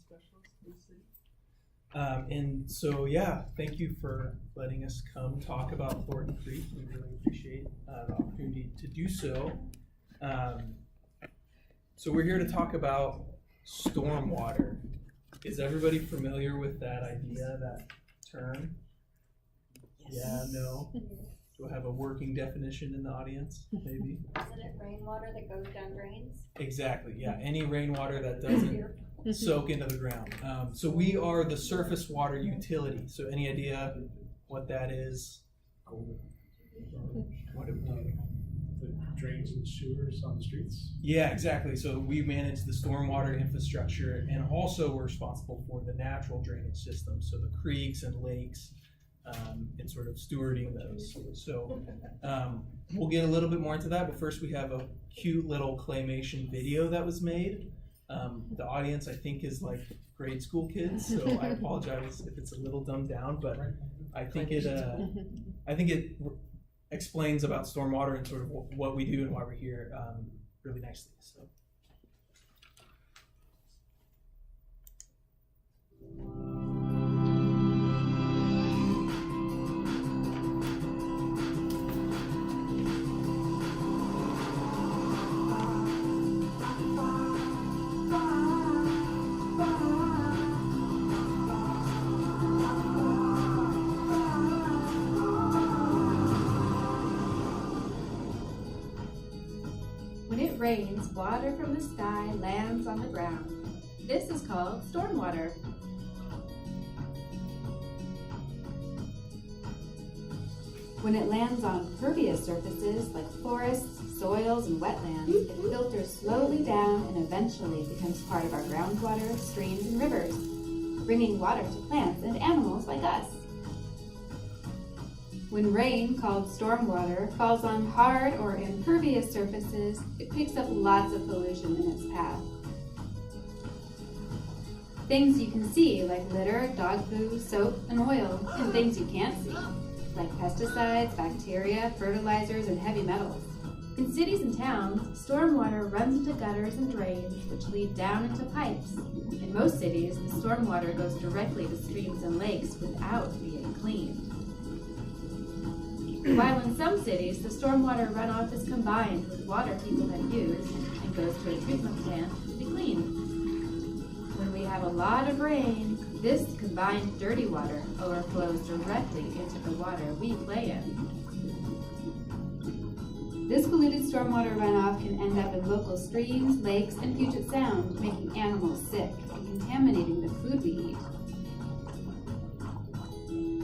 specialist in the city. And so, yeah, thank you for letting us come talk about Thornton Creek. We really appreciate the opportunity to do so. So we're here to talk about stormwater. Is everybody familiar with that idea, that term? Yes. Yeah, no? Do I have a working definition in the audience, maybe? Isn't it rainwater that goes down drains? Exactly, yeah. Any rainwater that doesn't soak into the ground. So we are the surface water utility. So any idea what that is? What do we do? The drains and sewers on the streets? Yeah, exactly. So we manage the stormwater infrastructure, and also we're responsible for the natural drainage system. So the creeks and lakes, and sort of stewarding those. So we'll get a little bit more into that, but first we have a cute little claymation video that was made. The audience, I think, is like grade school kids, so I apologize if it's a little dumbed down, but I think it explains about stormwater and sort of what we do and why we're here really nicely. So. When it rains, water from the sky lands on the ground. This is called stormwater. When it lands on pervious surfaces like forests, soils, and wetlands, it filters slowly down and eventually becomes part of our groundwater, streams, and rivers, bringing water to plants and animals like us. When rain, called stormwater, falls on hard or impervious surfaces, it picks up lots of pollution in its path. Things you can see, like litter, dog poo, soap, and oil, and things you can't see, like pesticides, bacteria, fertilizers, and heavy metals. In cities and towns, stormwater runs into gutters and drains, which lead down into pipes. In most cities, the stormwater goes directly to streams and lakes without being cleaned. While in some cities, the stormwater runoff is combined with water people have used and goes to a treatment plant to be cleaned. When we have a lot of rain, this combined dirty water overflows directly into the water we play in. This polluted stormwater runoff can end up in local streams, lakes, and Puget Sound, making animals sick and contaminating the food we eat.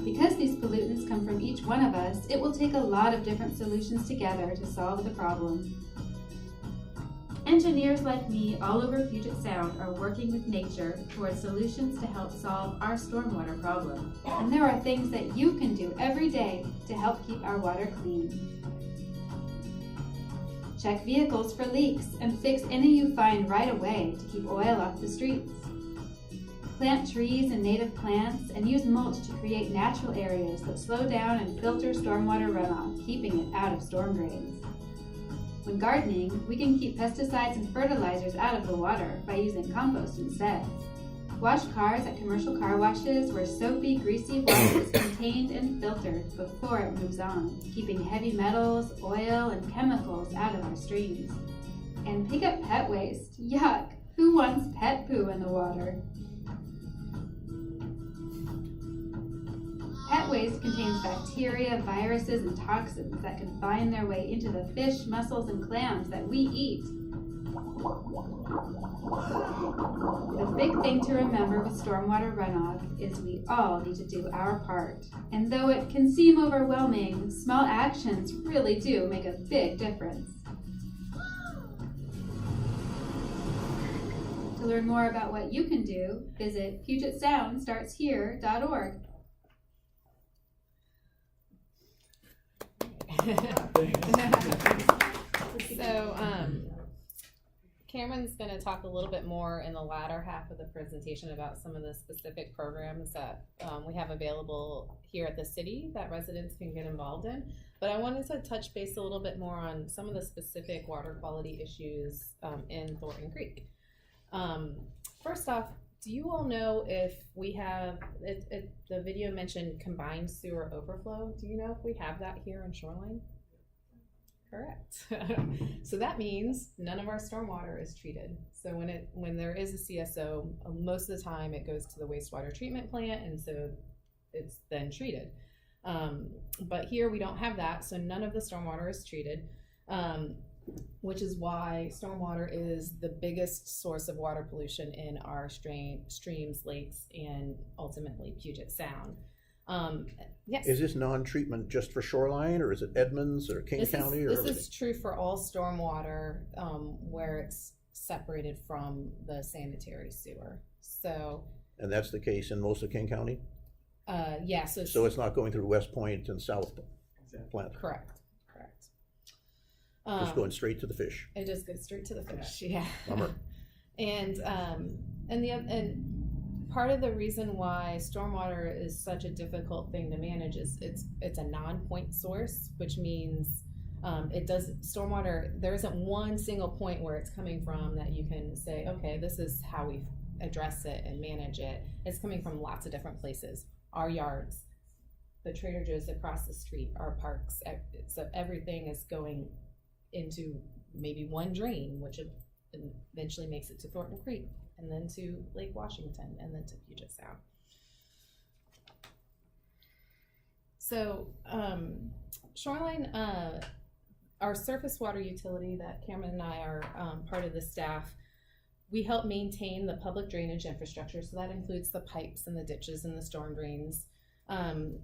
Because these pollutants come from each one of us, it will take a lot of different solutions together to solve the problem. Engineers like me all over Puget Sound are working with nature towards solutions to help solve our stormwater problem. And there are things that you can do every day to help keep our water clean. Check vehicles for leaks and fix any you find right away to keep oil off the streets. Plant trees and native plants and use mulch to create natural areas that slow down and filter stormwater runoff, keeping it out of storm drains. When gardening, we can keep pesticides and fertilizers out of the water by using compost instead. Wash cars at commercial car washes where soapy, greasy water is contained and filtered before it moves on, keeping heavy metals, oil, and chemicals out of our streams. And pick up pet waste. Yuck! Who wants pet poo in the water? Pet waste contains bacteria, viruses, and toxins that can find their way into the fish, mussels, and clams that we eat. The big thing to remember with stormwater runoff is we all need to do our part. And though it can seem overwhelming, small actions really do make a big difference. To learn more about what you can do, visit PugetSoundStartsHere.org. So, Cameron's going to talk a little bit more in the latter half of the presentation about some of the specific programs that we have available here at the city that residents can get involved in. But I wanted to touch base a little bit more on some of the specific water quality issues in Thornton Creek. First off, do you all know if we have, the video mentioned combined sewer overflow? Do you know if we have that here in Shoreline? Correct. So that means none of our stormwater is treated. So when there is a CSO, most of the time it goes to the wastewater treatment plant, and so it's then treated. But here we don't have that, so none of the stormwater is treated, which is why stormwater is the biggest source of water pollution in our streams, lakes, and ultimately Puget Sound. Yes. Is this non-treatment just for Shoreline, or is it Edmonds or King County? This is true for all stormwater where it's separated from the sanitary sewer. So. And that's the case in most of King County? Yeah. So it's not going through West Point and South Plant? Correct. Just going straight to the fish. It just goes straight to the fish. Yeah. Bummer. And part of the reason why stormwater is such a difficult thing to manage is it's a non-point source, which means stormwater, there isn't one single point where it's coming from that you can say, okay, this is how we address it and manage it. It's coming from lots of different places. Our yards, the Trader Joe's across the street, our parks, so everything is going into maybe one drain, which eventually makes it to Thornton Creek, and then to Lake Washington, and then to Puget Sound. So Shoreline, our surface water utility that Cameron and I are part of the staff, we help maintain the public drainage infrastructure, so that includes the pipes and the ditches and the storm drains. And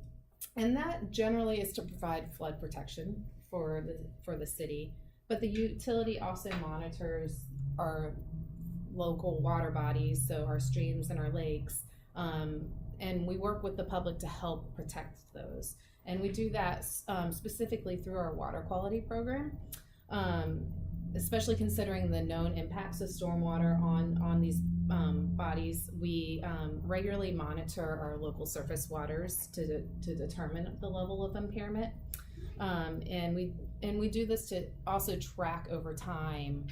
that generally is to provide flood protection for the city, but the utility also monitors our local water bodies, so our streams and our lakes, and we work with the public to help protect those. And we do that specifically through our water quality program, especially considering the known impacts of stormwater on these bodies. We regularly monitor our local surface waters to determine the level of impairment, and we do this to also track over time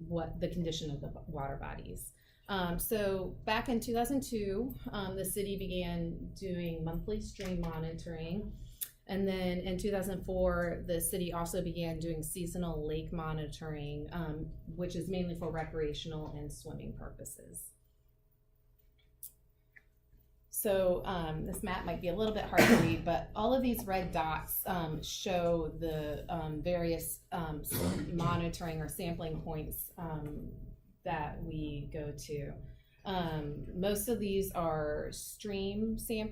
what the condition of the water bodies. So back in 2002, the city began doing monthly stream monitoring. And then in 2004, the city also began doing seasonal lake monitoring, which is mainly for recreational and swimming purposes. So this map might be a little bit hard to read, but all of these red dots show the various monitoring or sampling points that we go to. Most of these are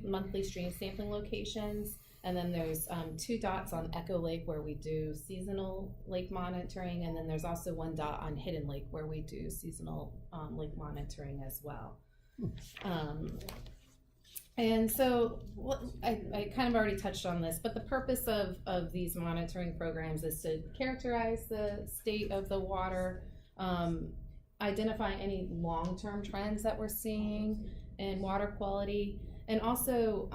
monthly stream sampling locations. And then there's 2 dots on Echo Lake where we do seasonal lake monitoring, and then there's also 1 dot on Hidden Lake where we do seasonal lake monitoring as well. And so I kind of already touched on this, but the purpose of these monitoring programs is to characterize the state of the water, identify any long-term trends that we're seeing in water quality, and also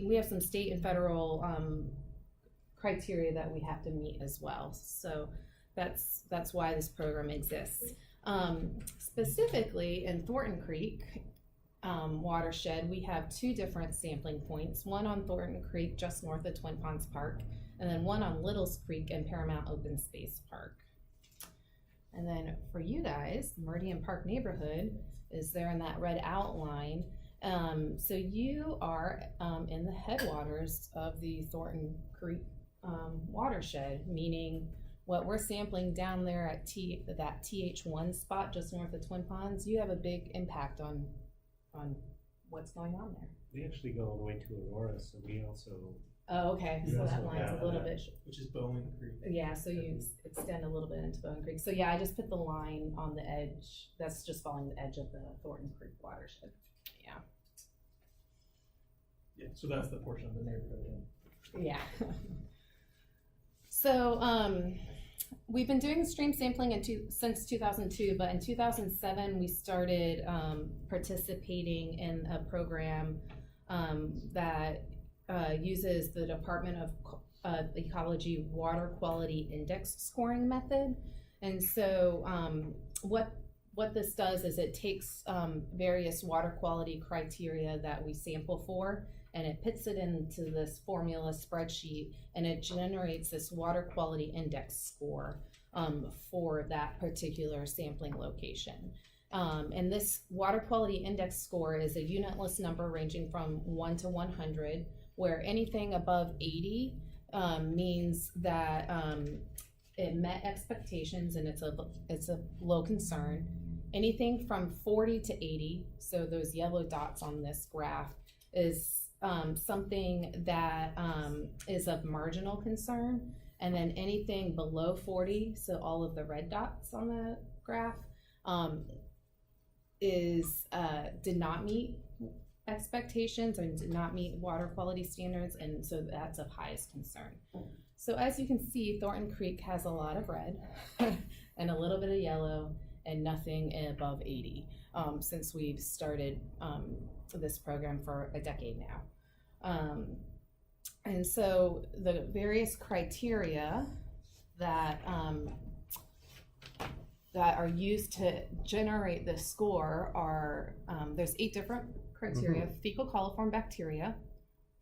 we have some state and federal criteria that we have to meet as well. So that's why this program exists. Specifically in Thornton Creek watershed, we have 2 different sampling points, one on Thornton Creek just north of Twin Ponds Park, and then one on Littles Creek and Paramount Open Space Park. And then for you guys, Meridian Park neighborhood is there in that red outline. So you are in the headwaters of the Thornton Creek watershed, meaning what we're sampling down there at that TH1 spot just north of Twin Ponds, you have a big impact on what's going on there. We actually go all the way to Aurora, so we also. Oh, okay. So that line's a little bit. Which is Bowling Creek. Yeah, so you extend a little bit into Bowling Creek. So yeah, I just put the line on the edge. That's just following the edge of the Thornton Creek watershed. Yeah. Yeah, so that's the portion of the neighborhood. Yeah. So we've been doing stream sampling since 2002, but in 2007 we started participating in a program that uses the Department of Ecology Water Quality Index scoring method. And so what what this does is it takes various water quality criteria that we sample for, and it puts it into this formula spreadsheet, and it generates this water quality index score for that particular sampling location. And this water quality index score is a unitless number ranging from 1 to 100, where anything above 80 means that it met expectations and it's a low concern. Anything from 40 to 80, so those yellow dots on this graph, is something that is of marginal concern. And then anything below 40, so all of the red dots on the graph, did not meet expectations or did not meet water quality standards, and so that's of highest concern. So as you can see, Thornton Creek has a lot of red and a little bit of yellow and nothing above 80 since we've started this program for a decade now. And so the various criteria that that are used to generate this score are, there's 8 different criteria: fecal coliform bacteria,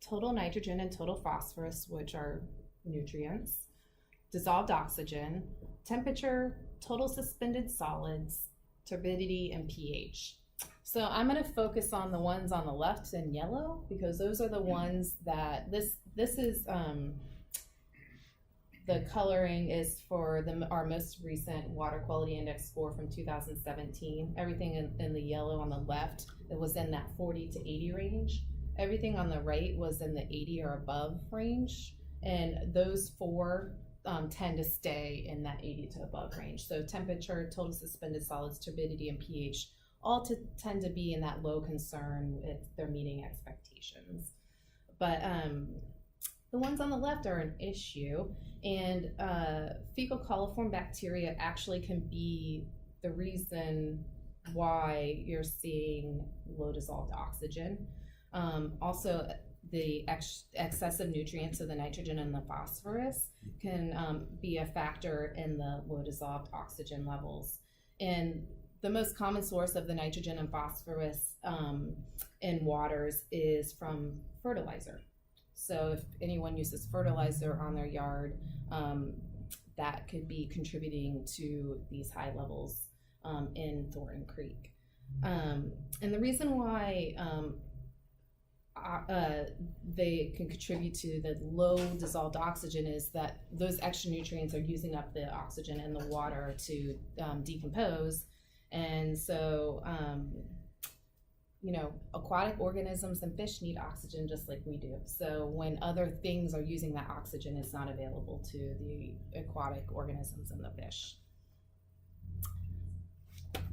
total nitrogen and total phosphorus, which are nutrients, dissolved oxygen, temperature, total suspended solids, turbidity, and pH. So I'm going to focus on the ones on the left in yellow, because those are the ones that this is the coloring is for our most recent water quality index score from 2017. Everything in the yellow on the left, it was in that 40 to 80 range. Everything on the right was in the 80 or above range, and those 4 tend to stay in that 80 to above range. So temperature, total suspended solids, turbidity, and pH all tend to be in that low concern if they're meeting expectations. But the ones on the left are an issue, and fecal coliform bacteria actually can be the reason why you're seeing low dissolved oxygen. Also, the excessive nutrients of the nitrogen and the phosphorus can be a factor in the low dissolved oxygen levels. And the most common source of the nitrogen and phosphorus in waters is from fertilizer. So if anyone uses fertilizer on their yard, that could be contributing to these high levels in Thornton Creek. And the reason why they can contribute to the low dissolved oxygen is that those extra nutrients are using up the oxygen in the water to decompose. And so, you know, aquatic organisms and fish need oxygen just like we do. So when other things are using that oxygen, it's not available to the aquatic organisms and the fish.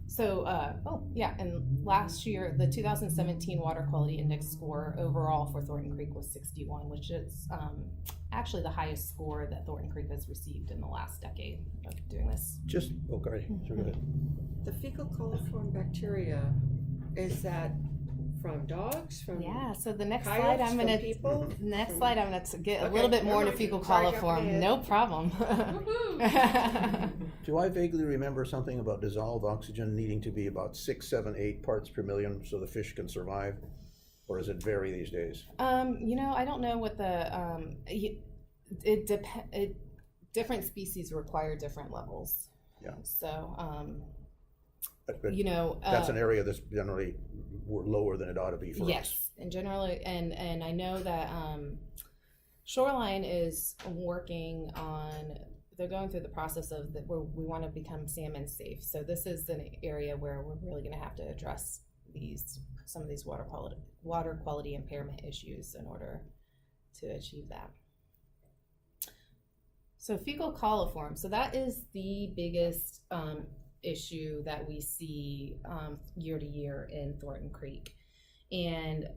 So, and last year, the 2017 Water Quality Index score overall for Thornton Creek was 61, which is actually the highest score that Thornton Creek has received in the last decade of doing this. Just, okay, sure, go ahead. The fecal coliform bacteria, is that from dogs? From Yeah, so the next coyotes, slide I'm from going people? to get a Okay, little bit more never into mind. fecal Sorry, jumping coliform. ahead. No problem. Do I vaguely remember something about dissolved oxygen needing to be about 6, 7, 8 parts per million so the fish can survive? Or does it vary these days? You know, I don't know what the different species require different levels. Yeah. So, But you know, that's an area that's generally lower than it ought to be for us. yes, and generally, and I know that Shoreline is working on. They're going through the process of that where we want to become salmon safe. So this is an area where we're really going to have to address some of these water quality impairment issues in order to achieve that. So fecal coliform. So that is the biggest issue that we see year to year in Thornton Creek, and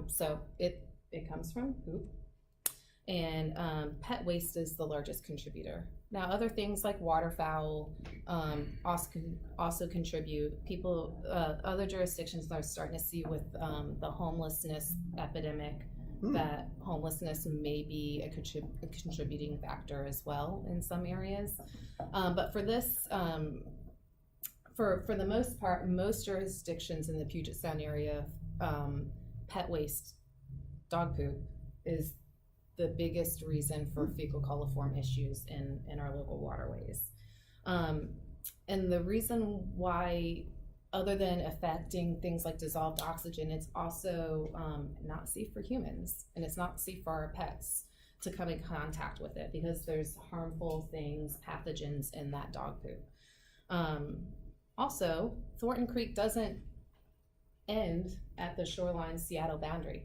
so it comes from poop, and pet waste is the largest contributor. Now other things like waterfowl also contribute. People, other jurisdictions are starting to see with the homelessness epidemic that homelessness may be a contributing factor as well in some areas. But for this for the most part, most jurisdictions in the Puget Sound area, pet waste, dog poop, is the biggest reason for fecal coliform issues in our local waterways. And the reason why, other than affecting things like dissolved oxygen, it's also not safe for humans, and it's not safe for our pets to come in contact with it because there's harmful things, pathogens in that dog poop. Also, Thornton Creek doesn't end at the shoreline Seattle boundary.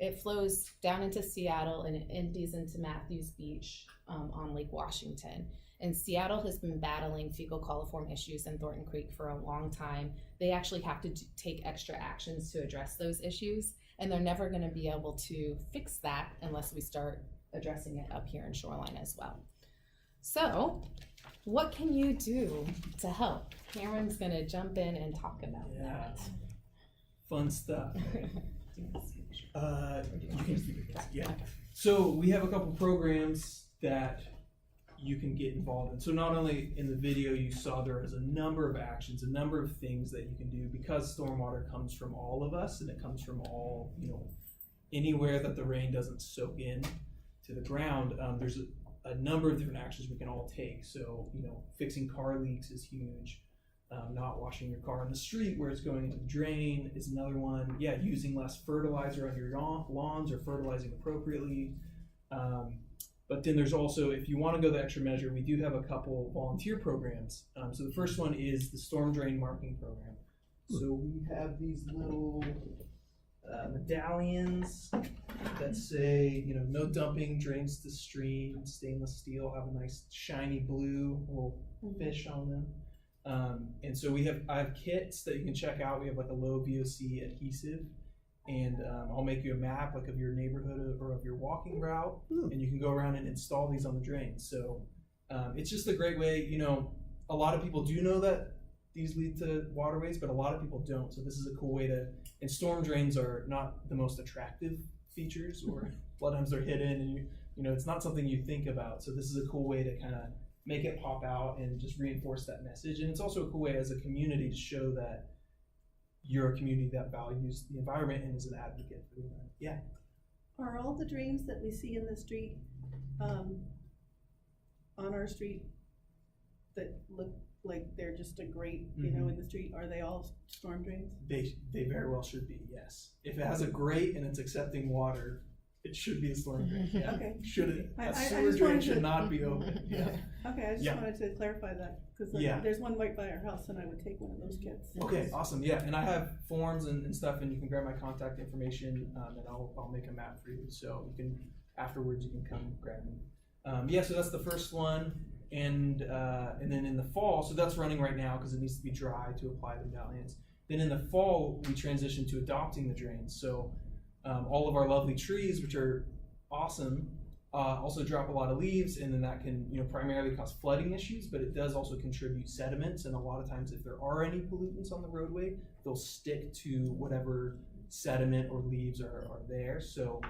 It flows down into Seattle and it empties into Matthews Beach on Lake Washington. And Seattle has been battling fecal coliform issues in Thornton Creek for a long time. They actually have to take extra actions to address those issues, and they're never going to be able to fix that unless we start addressing it up here in Shoreline as well. So, what can you do to help? Cameron's going to jump in and talk about that. Fun stuff. Yeah. So we have a couple programs that you can get involved in. So not only in the video you saw, there is a number of actions, a number of things that you can do because stormwater comes from all of us and it comes from all, anywhere that the rain doesn't soak in to the ground. There's a number of different actions we can all take. So, fixing car leaks is huge. Not washing your car in the street where it's going into the drain is another one. Yeah, using less fertilizer on your lawns or fertilizing appropriately. But then there's also, if you want to go the extra measure, we do have a couple volunteer programs. So the first one is the storm drain marking program. So we have these little medallions that say, no dumping drains to stream, stainless steel, have a nice shiny blue little fish on them. And so I have kits that you can check out. We have like a low VOC adhesive, and I'll make you a map like of your neighborhood or of your walking route, and you can go around and install these on the drains. So it's just a great way. A lot of people do know that these lead to waterways, but a lot of people don't. So this is a cool way to, and storm drains are not the most attractive features, or a lot of times they're hidden, and it's not something you think about. So this is a cool way to kind of make it pop out and just reinforce that message. And it's also a cool way as a community to show that you're a community that values the environment and is an advocate for the environment. Yeah. Are all the drains that we see in the street, on our street, that look like they're just a grate, in the street, are they all storm drains? They very well should be, yes. If it has a grate and it's accepting water, it should be a storm drain. Yeah. Okay. Should it? I A just sewer drain wanted should to- not be open. Yeah. Okay, I just Yeah. wanted to clarify that, because Yeah. there's one right by our house and I would take one of those kits. Okay, awesome. Yeah, and I have forms and stuff, and you can grab my contact information, and I'll make a map for you. So you can afterwards you can come grab me. Yeah, so that's the first one, and then in the fall, so that's running right now because it needs to be dry to apply the medallions. Then in the fall we transition to adopting the drains. So all of our lovely trees, which are awesome, also drop a lot of leaves, and then that can primarily cause flooding issues, but it does also contribute sediments, and a lot of times if there are any pollutants on the roadway, they'll stick to whatever sediment or leaves are there. So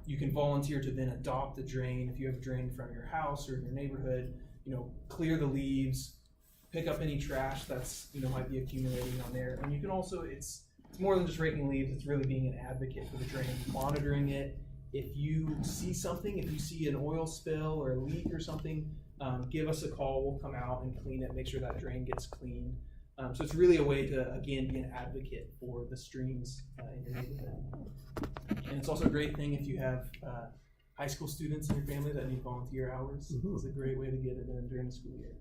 you can volunteer to then adopt a drain. If you have a drain in front of your house or in your neighborhood, clear the leaves, pick up any trash that's might be accumulating on there. And you can also, it's more than just raking leaves, it's really being an advocate for the drain, monitoring it. If you see something, if you see an oil spill or a leak or something, give us a call. We'll come out and clean it, make sure that drain gets cleaned. So it's really a way to, again, be an advocate for the streams in your neighborhood. And it's also a great thing if you have high school students in your family that need volunteer hours. It's a great way to get it in during the school year.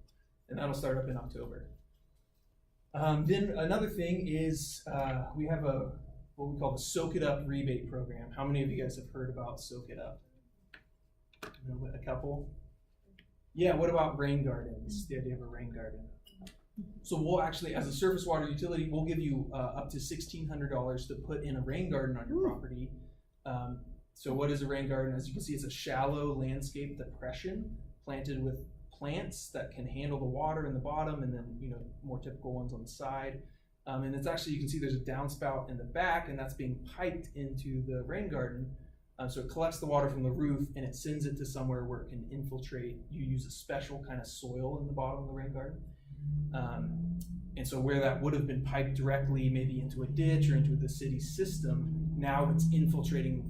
And that'll start up in October. Then another thing is we have what we call the Soak It Up rebate program. How many of you guys have heard about Soak It Up? A couple? Yeah, what about rain gardens? The idea of a rain garden. So we'll actually, as a surface water utility, we'll give you up to $1,600 to put in a rain garden on your property. So what is a rain garden? As you can see, it's a shallow landscape depression planted with plants that can handle the water in the bottom, and then more typical ones on the side. And it's actually, you can see there's a downspout in the back, and that's being piped into the rain garden. So it collects the water from the roof and it sends it to somewhere where it can infiltrate. You use a special kind of soil in the bottom of the rain garden. And so where that would have been piped directly maybe into a ditch or into the city system, now it's infiltrating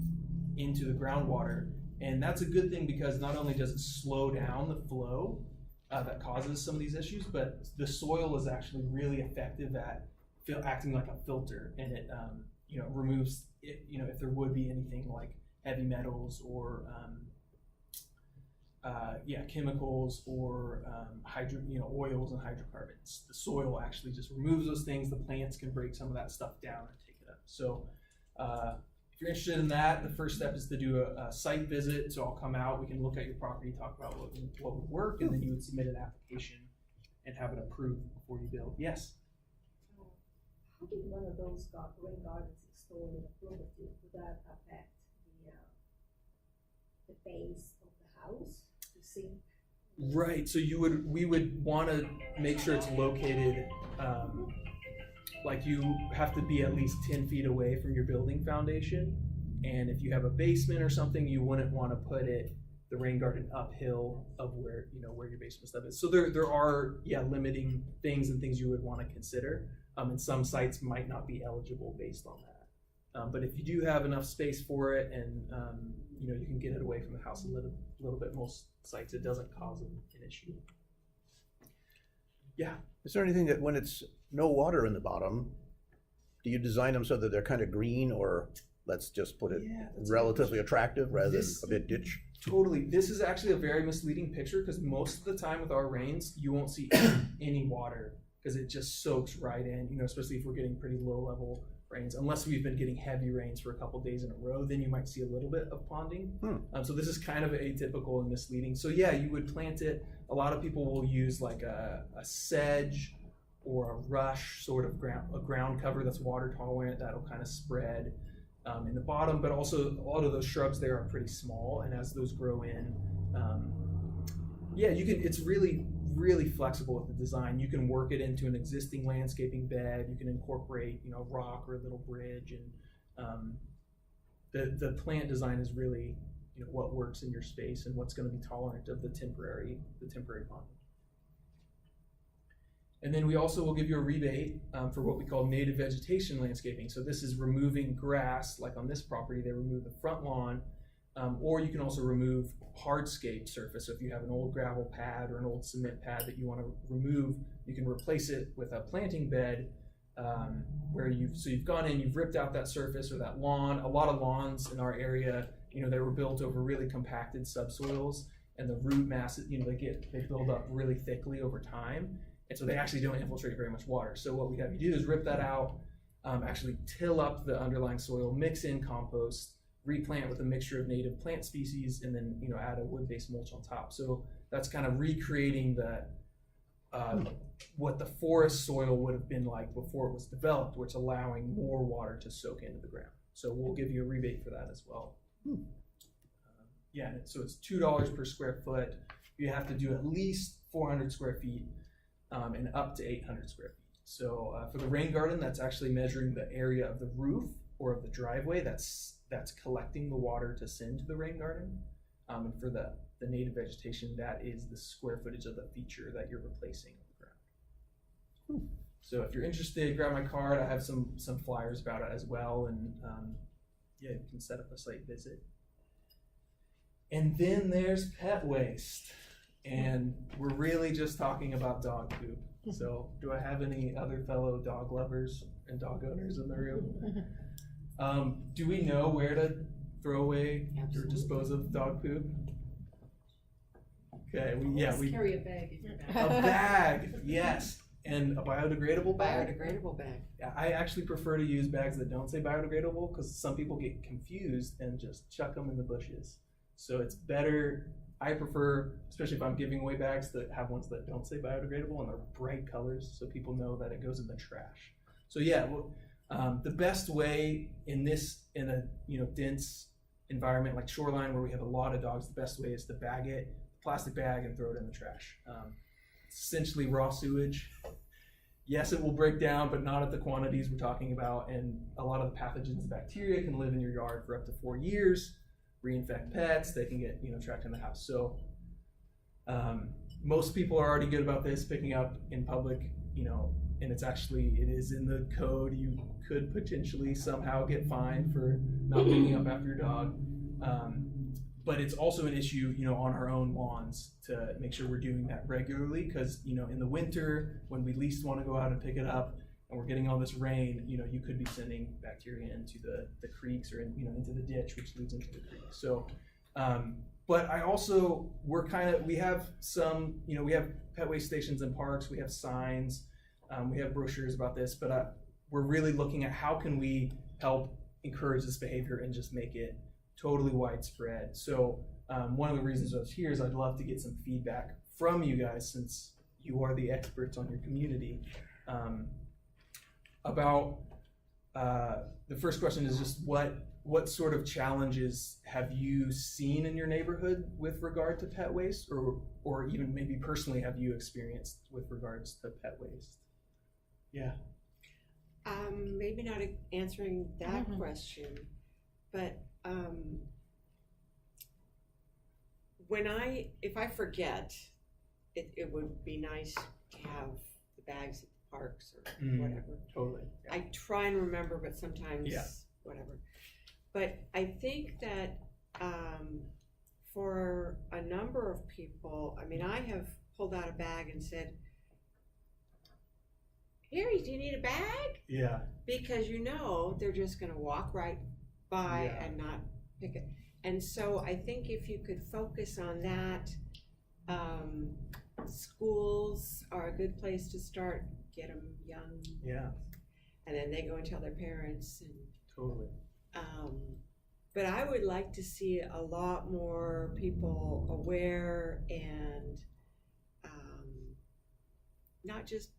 into the groundwater. And that's a good thing because not only does it slow down the flow that causes some of these issues, but the soil is actually really effective at acting like a filter, and it removes if there would be anything like heavy metals or chemicals or oils and hydrocarbons. The soil actually just removes those things. The plants can break some of that stuff down and take it up. So if you're interested in that, the first step is to do a site visit. So I'll come out, we can look at your property, talk about what would work, and then you would submit an application and have it approved before you build. Yes? How did one of those rain gardens installed in a property, would that affect the base of the house, the sink? Right, so we would want to make sure it's located, like you have to be at least 10 feet away from your building foundation. And if you have a basement or something, you wouldn't want to put the rain garden uphill of where your basement stuff is. So there are limiting things and things you would want to consider. And some sites might not be eligible based on that. But if you do have enough space for it, and you can get it away from the house a little bit, most sites it doesn't cause an issue. Yeah. Is there anything that when it's no water in the bottom, do you design them so that they're kind of green, or let's just put it relatively attractive rather than a bit ditch? Totally. This is actually a very misleading picture because most of the time with our rains, you won't see any water because it just soaks right in, especially if we're getting pretty low level rains. Unless we've been getting heavy rains for a couple days in a row, then you might see a little bit of ponding. So this is kind of atypical and misleading. So yeah, you would plant it. A lot of people will use like a sedge or a rush sort of ground cover that's water tolerant, that'll kind of spread in the bottom, but also a lot of those shrubs there are pretty small, and as those grow in, it's really flexible with the design. You can work it into an existing landscaping bed. You can incorporate, rock or a little bridge, and the plant design is really, what works in your space and what's going to be tolerant of the temporary ponding. And then we also will give you a rebate for what we call native vegetation landscaping. So this is removing grass, like on this property, they remove the front lawn, or you can also remove hardscape surface. So if you have an old gravel pad or an old cement pad that you want to remove, you can replace it with a planting bed where you've gone in, you've ripped out that surface or that lawn. A lot of lawns in our area, they were built over really compacted subsoils, and the root masses, they build up really thickly over time. And so they actually don't infiltrate very much water. So what we have you do is rip that out, actually till up the underlying soil, mix in compost, replant with a mixture of native plant species, and then add a wood-based mulch on top. So that's kind of recreating what the forest soil would have been like before it was developed, which allowing more water to soak into the ground. So we'll give you a rebate for that as well. So it's $2 per square foot. You have to do at least 400 square feet. And up to 800 square feet. So for the rain garden, that's actually measuring the area of the roof or of the driveway that's collecting the water to send to the rain garden. And for the native vegetation, that is the square footage of the feature that you're replacing on the ground. So if you're interested, grab my card. I have some flyers about it as well, and you can set up a site visit. And then there's pet waste. And we're really just talking about dog poop. So do I have any other fellow dog lovers and dog owners in the room? Do we know where to throw away or dispose of dog poop? Okay, we carry a bag in your bag. A bag, yes. And a biodegradable bag? Biodegradable bag. Yeah, I actually prefer to use bags that don't say biodegradable because some people get confused and just chuck them in the bushes. So it's better. I prefer, especially if I'm giving away bags, that have ones that don't say biodegradable and they're bright colors so people know that it goes in the trash. So the best way in a dense environment like shoreline where we have a lot of dogs, the best way is to bag it, plastic bag, and throw it in the trash. It's essentially raw sewage. Yes, it will break down, but not at the quantities we're talking about, and a lot of the pathogens and bacteria can live in your yard for up to 4 years. Reinfect pets, they can get trapped in the house. So most people are already good about this, picking up in public, you know, and it is in the code. You could potentially somehow get fined for not picking up after your dog. But it's also an issue, you know, on our own lawns to make sure we're doing that regularly, because, you know, in the winter, when we least want to go out and pick it up, and we're getting all this rain, you know, you could be sending bacteria into the creeks or, you know, into the ditch, which leads into the creek. So, but I also, we have some, you know, we have pet waste stations in parks, we have signs, we have brochures about this, but we're really looking at how can we help encourage this behavior and just make it totally widespread. So one of the reasons I was here is I'd love to get some feedback from you guys, since you are the experts on your community, about the first question is just what sort of challenges have you seen in your neighborhood with regard to pet waste, or even maybe personally have you experienced with regards to pet waste? Yeah. Maybe not answering that question, but if I forget, it would be nice to have the bags at the parks or whatever. Totally. Yeah. I try and remember, but sometimes whatever. But I think that for a number of people, I mean, I have pulled out a bag and said, "Here, do you need a bag?" Yeah. Because you know they're just going to walk right by and not pick it. And so I think if you could focus on that, schools are a good place to start. Get them young. Yeah. And then they go and tell their parents. And, totally. But I would like to see a lot more people aware and not just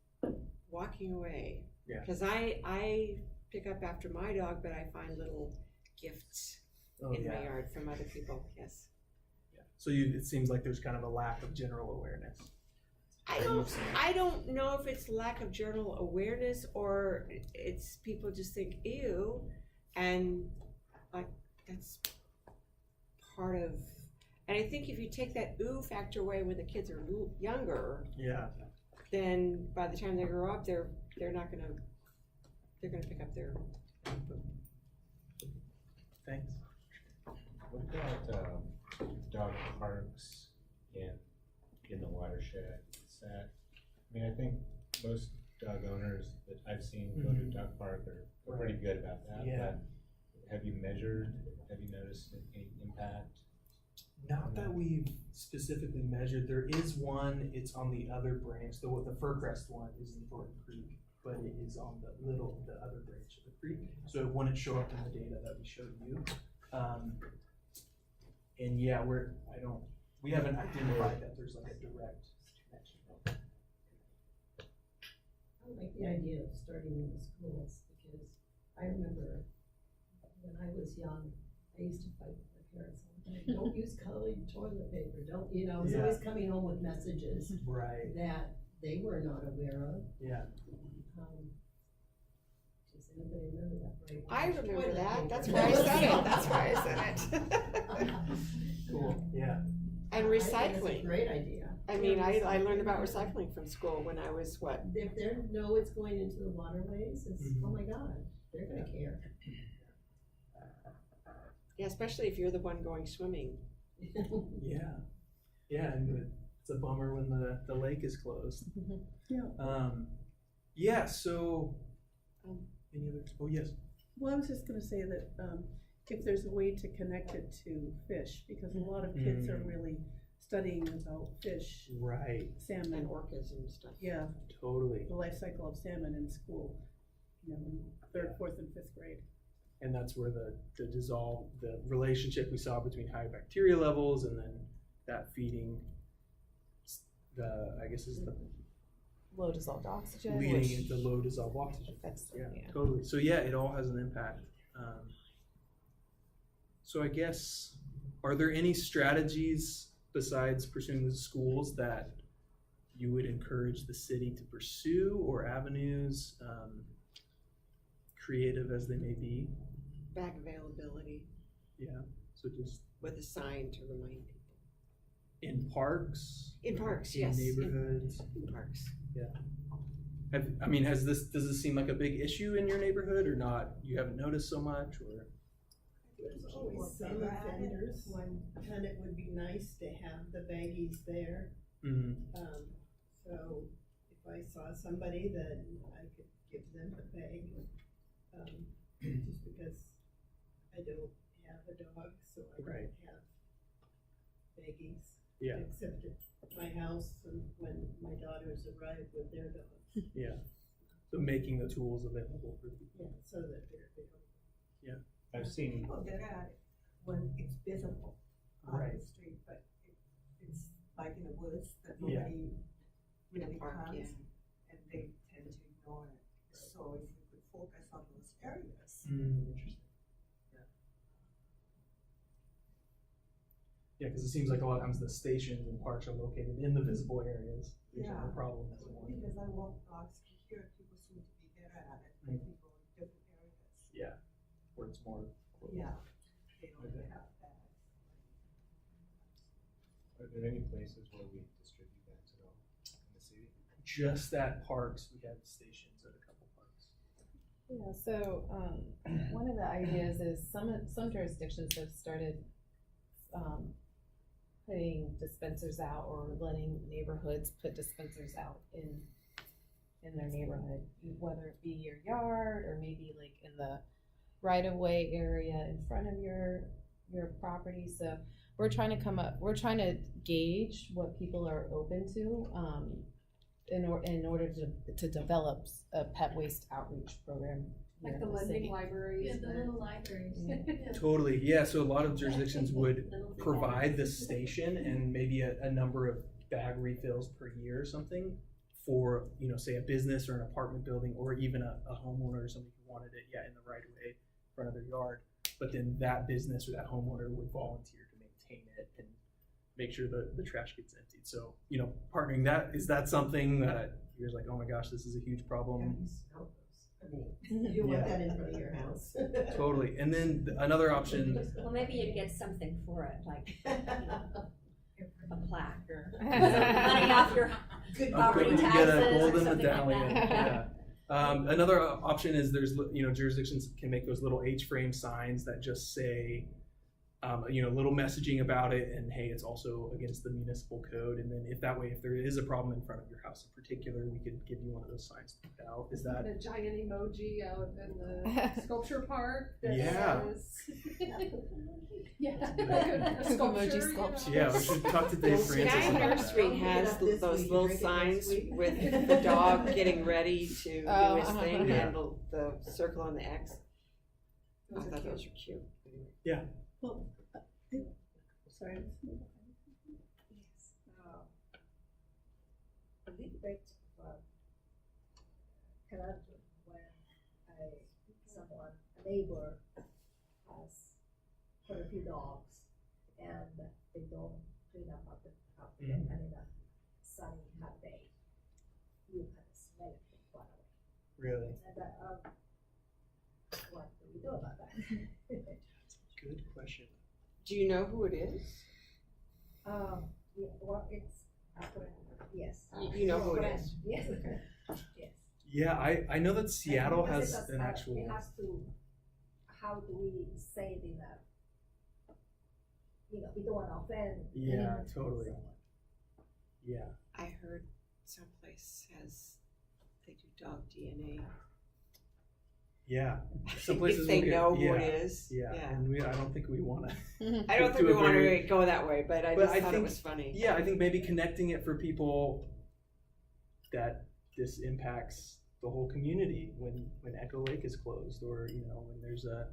walking away. Yeah. Because I pick up after my dog, but I find little gifts in my yard from other people. Yes. Yeah. So it seems like there's kind of a lack of general awareness. I don't know if it's lack of general awareness or it's people just think ew, and like that's part of. And I think if you take that ooh factor away when the kids are younger, then by the time they grow up, they're gonna pick up their. Thanks. What about dog parks in the watershed? I mean, I think most dog owners that I've seen go to a dog park are pretty good about that. Yeah. But have you noticed any impact? Not that we've specifically measured. There is one, it's on the other branch. The Furcrest one is in Thornton Creek, but it is on the other branch of the creek. So it wouldn't show up in the data that we showed you. And yeah, we haven't identified that there's like a direct connection. I like the idea of starting in the schools, because I remember when I was young, I used to fight with my parents all the time. Don't use colored toilet paper. Don't, you know, I was always coming home with messages that they were not aware of. Yeah. Does anybody remember that? Right? I remember that. That's why I said it. That's why I said it. Cool. Yeah. And I think it's recycling. a great idea. I mean, I learned about recycling from school when I was what? If they know it's going into the waterways, it's oh my God, they're gonna care. Yeah, especially if you're the one going swimming. Yeah. Yeah, and it's a bummer when the lake is closed. Yeah. So. Any other? Oh yes. Well, I was just going to say that if there's a way to connect it to fish, because a lot of kids are really studying about fish, salmon, And orcas and stuff. Yeah, totally. the life cycle of salmon in school, you know, in 3rd, 4th, and 5th grade. And that's where the relationship we saw between high bacteria levels and then that feeding the Low dissolved oxygen. leading into low dissolved oxygen. Yeah. Totally. So yeah, it all has an impact. So I guess, are there any strategies besides pursuing the schools that you would encourage the city to pursue, or avenues, creative as they may be? Bag availability Yeah. So just with a sign to remind people. In parks? In parks, In yes. neighborhoods? In parks. Does this seem like a big issue in your neighborhood or not? You haven't noticed so much or? There's always some offenders, and it would be nice to have the baggies there. Mhm. So if I saw somebody that I could give them a bag, just because I don't have a dog, so I Right. don't have baggies. Yeah. Except at my house and when my daughters arrive with their dogs. Yeah. So making the tools available for people. Yeah, so that they're available. I've seen, People get at it when it's visible on Right. the street, but it's like in the woods that Yeah. nobody really park, comes, yeah. and they tend to ignore it. So if we could focus on those areas. Interesting. Yeah, because it seems like a lot of times the stations and parks are located in the visible areas. There's no Yeah. problem with one. Because I walk dogs here, people seem to be better at it than Mhm. people in different areas. Yeah, where it's more. Yeah, they don't Okay. have that. are there any places where we distribute bags at all in the city? Just at parks, we have stations at a couple parks. Yeah, so, one of the ideas is some jurisdictions have started, putting dispensers out or letting neighborhoods put dispensers out in their neighborhood, whether it be your yard or maybe like in the right-of-way area in front of your property. So we're trying to gauge what people are open to, in order to develop a pet waste outreach program here Like in the the lending city. libraries. Yeah, the little libraries. Totally, yeah, so a lot of jurisdictions would provide the station and maybe a number of bag refills per year or something for, say a business or an apartment building or even a homeowner or somebody who wanted it, in the right of way in front of their yard. But then that business or that homeowner would volunteer to maintain it and make sure the trash gets emptied. So, partnering that, is that something that you're like, oh my gosh, this is a huge How do problem? you smell those? I mean, you want Yeah. that in front of your house. Totally, and then another option, Well, maybe you'd get something for it, like a plaque or money off your Good property you taxes get a or golden something like medallion, that. yeah. Another option is there's, jurisdictions can make those little H-frame signs that just say, little messaging about it and hey, it's also against the municipal code. And then if there is a problem in front of your house in particular, we could give you one of those signs to put out. Is that? A giant emoji out in the sculpture park that Yeah. says. Yeah. Emoji sculpture. Yeah, we should talk to Dave Francis Sky about that. Nursery has This those week, little drink it signs next week. with the dog getting ready to do Oh, his thing Yeah. and the circle and the X. I Those are thought cute. those were cute. Well, sorry. Yes. A little bit of character when a neighbor has quite a few dogs and they don't clean up after them and in a sunny hot day, you can smell it from far away. Really? And what do we do about that? Good question. Do you know who it is? Yeah, well, it's, yes. You know who it is? Yes, yes. Yeah, I know that Seattle Because has it an actual. It has to, how do we say it in a, we don't want to offend. Yeah, anyone. totally. Yeah. I heard someplace says they do dog DNA. Yeah. Some places If they will get- know who yeah, it is. Yeah, and I don't think we want to. I don't think to we a want very- to go that way, but I But just I thought it think- was funny. Yeah, I think maybe connecting it for people that this impacts the whole community when Echo Lake is closed, or when there's a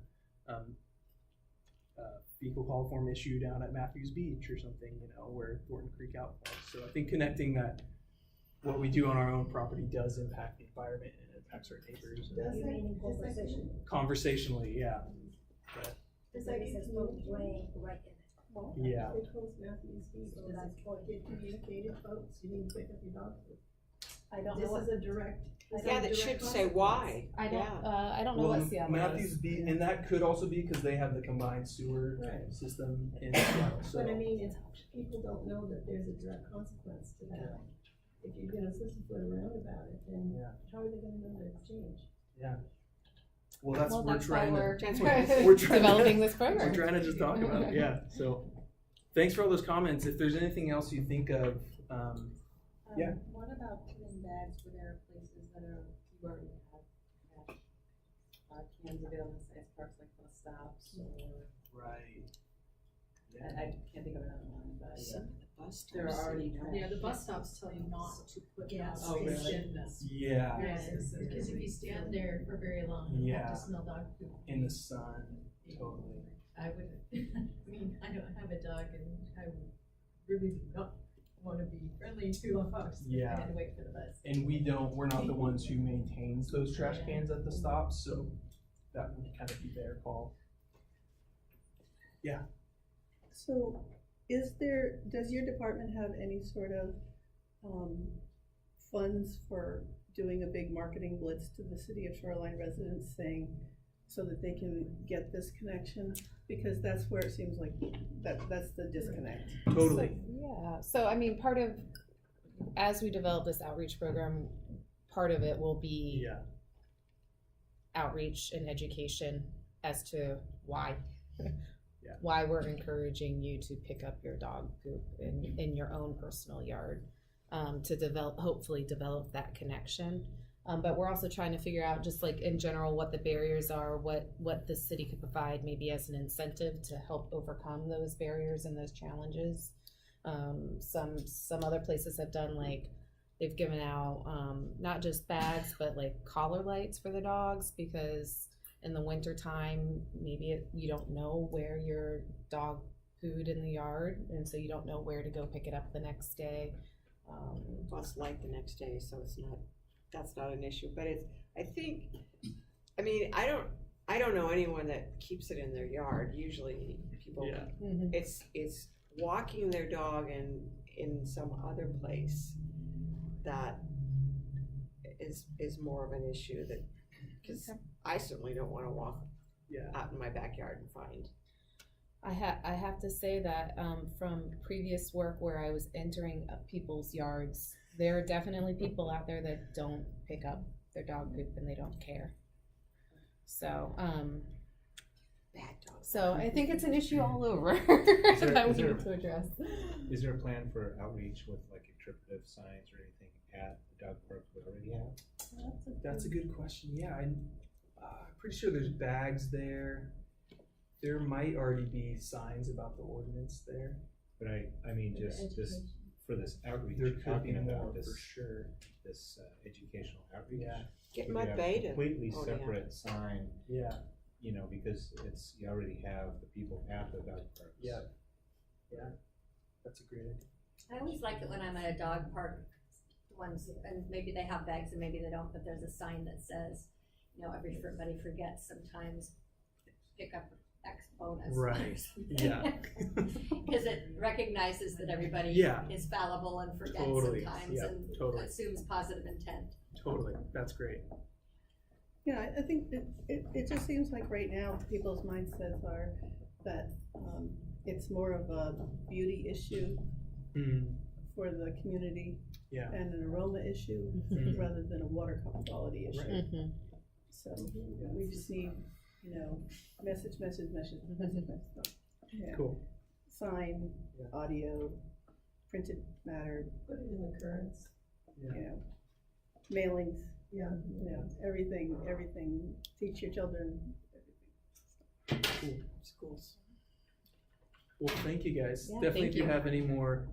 fecal coliform issue down at Matthews Beach or something, where Thornton Creek outfalls. So I think connecting that what we do on our own property does impact the environment and impacts our neighbors. You mean in conversation? Conversationally, yeah. Does There that is get a stone drain right in it. Yeah. They close Matthews Beach, So does that's it what- get communicated, folks, you need to pick up your dog? I don't know This what, is a direct. is Yeah, a that direct should say consequence. why. I don't, Yeah. I don't know Well, what Seattle Matthews is. Beach, and that could also be because they have the combined sewer Right. system in Seattle, so. But I mean, it's, people don't know that there's a direct consequence to that. If you're gonna pussyfoot around about it, then Yeah. how are they gonna know that it's changed? Well, that's, Well, we're that's why trying we're to, That's we're trying developing to, this program. we're trying to just talk about it, yeah, so. Thanks for all those comments. If there's anything else you think of, Yeah. What about putting bags where there are places that are, you already have cans available in science parks like bus stops or, right. I can't think of another one, but Some of the bus there are stops, already, you know. yeah, the bus stops tell you not to put Yes. dogs Oh, really? in this. Yeah, Because if you stand there for very long, you have Yeah. to smell dog poop. in the sun, totally. I would, I mean, I don't have a dog and I really do not wanna be friendly to dogs. Yeah. I had to wait for the bus. And we're not the ones who maintains those trash cans at the stops, so that would kind of be their call. So does your department have any sort of, funds for doing a big marketing blitz to the city of Shoreline residents saying, so that they can get this connection? Because that's where it seems like that's the disconnect. Totally. Yeah, so I mean, part of, as we develop this outreach program, part of it will be Yeah, outreach and education as to why. Yeah. Why we're encouraging you to pick up your dog poop in your own personal yard, to hopefully develop that connection. But we're also trying to figure out, just like in general, what the barriers are, what the city could provide maybe as an incentive to help overcome those barriers and those challenges. Some other places have done, like, they've given out not just bags, but like collar lights for the dogs, because in the winter time, maybe you don't know where your dog pooed in the yard, and so you don't know where to go pick it up the next day. Well, it's light the next day, so that's not an issue, but I mean, I don't know anyone that keeps it in their yard. Usually people, yeah, it's walking their dog in some other place that is more of an issue, that, because I certainly don't want to walk yeah. out in my backyard and find. I have to say that from previous work where I was entering people's yards, there are definitely people out there that don't pick up their dog poop and they don't care. So, Bad dogs. so I think it's an issue all over there- that is we there- need to address. Is there a plan for outreach with like interpretive signs or anything at the dog park we already have? That's a good question. Yeah, I'm pretty sure there's bags there. There might already be signs about the ordinance there. But I mean, just this, for this outreach, There could be talking more about for this, sure. this educational outreach. Yeah. Get we my could have a beta. completely Oh, yeah. separate sign, Yeah, you know, because you already have the people at the dog parks. yeah, yeah. That's a great idea. I always like it when I'm at a dog park, ones, and maybe they have bags and maybe they don't, but there's a sign that says, you know, everybody forgets sometimes, pick up X bonus. Right, yeah. Because it recognizes that everybody Yeah. is fallible and forgets Totally, sometimes yeah, and totally. assumes positive intent. Totally, that's great. Yeah, I think it just seems like right now, people's mindsets are that, it's more of a beauty issue for the community Yeah. and an aroma issue Mhm. rather than a water quality issue. Right. Mhm. So we just need, message. Yeah. Cool. Sign, Yeah. audio, printed matter, Put it in the currents. Yeah. mailings, Yeah. everything, teach your children, Cool. Schools. Well, thank you guys. Yeah, Definitely thank if you you. have any more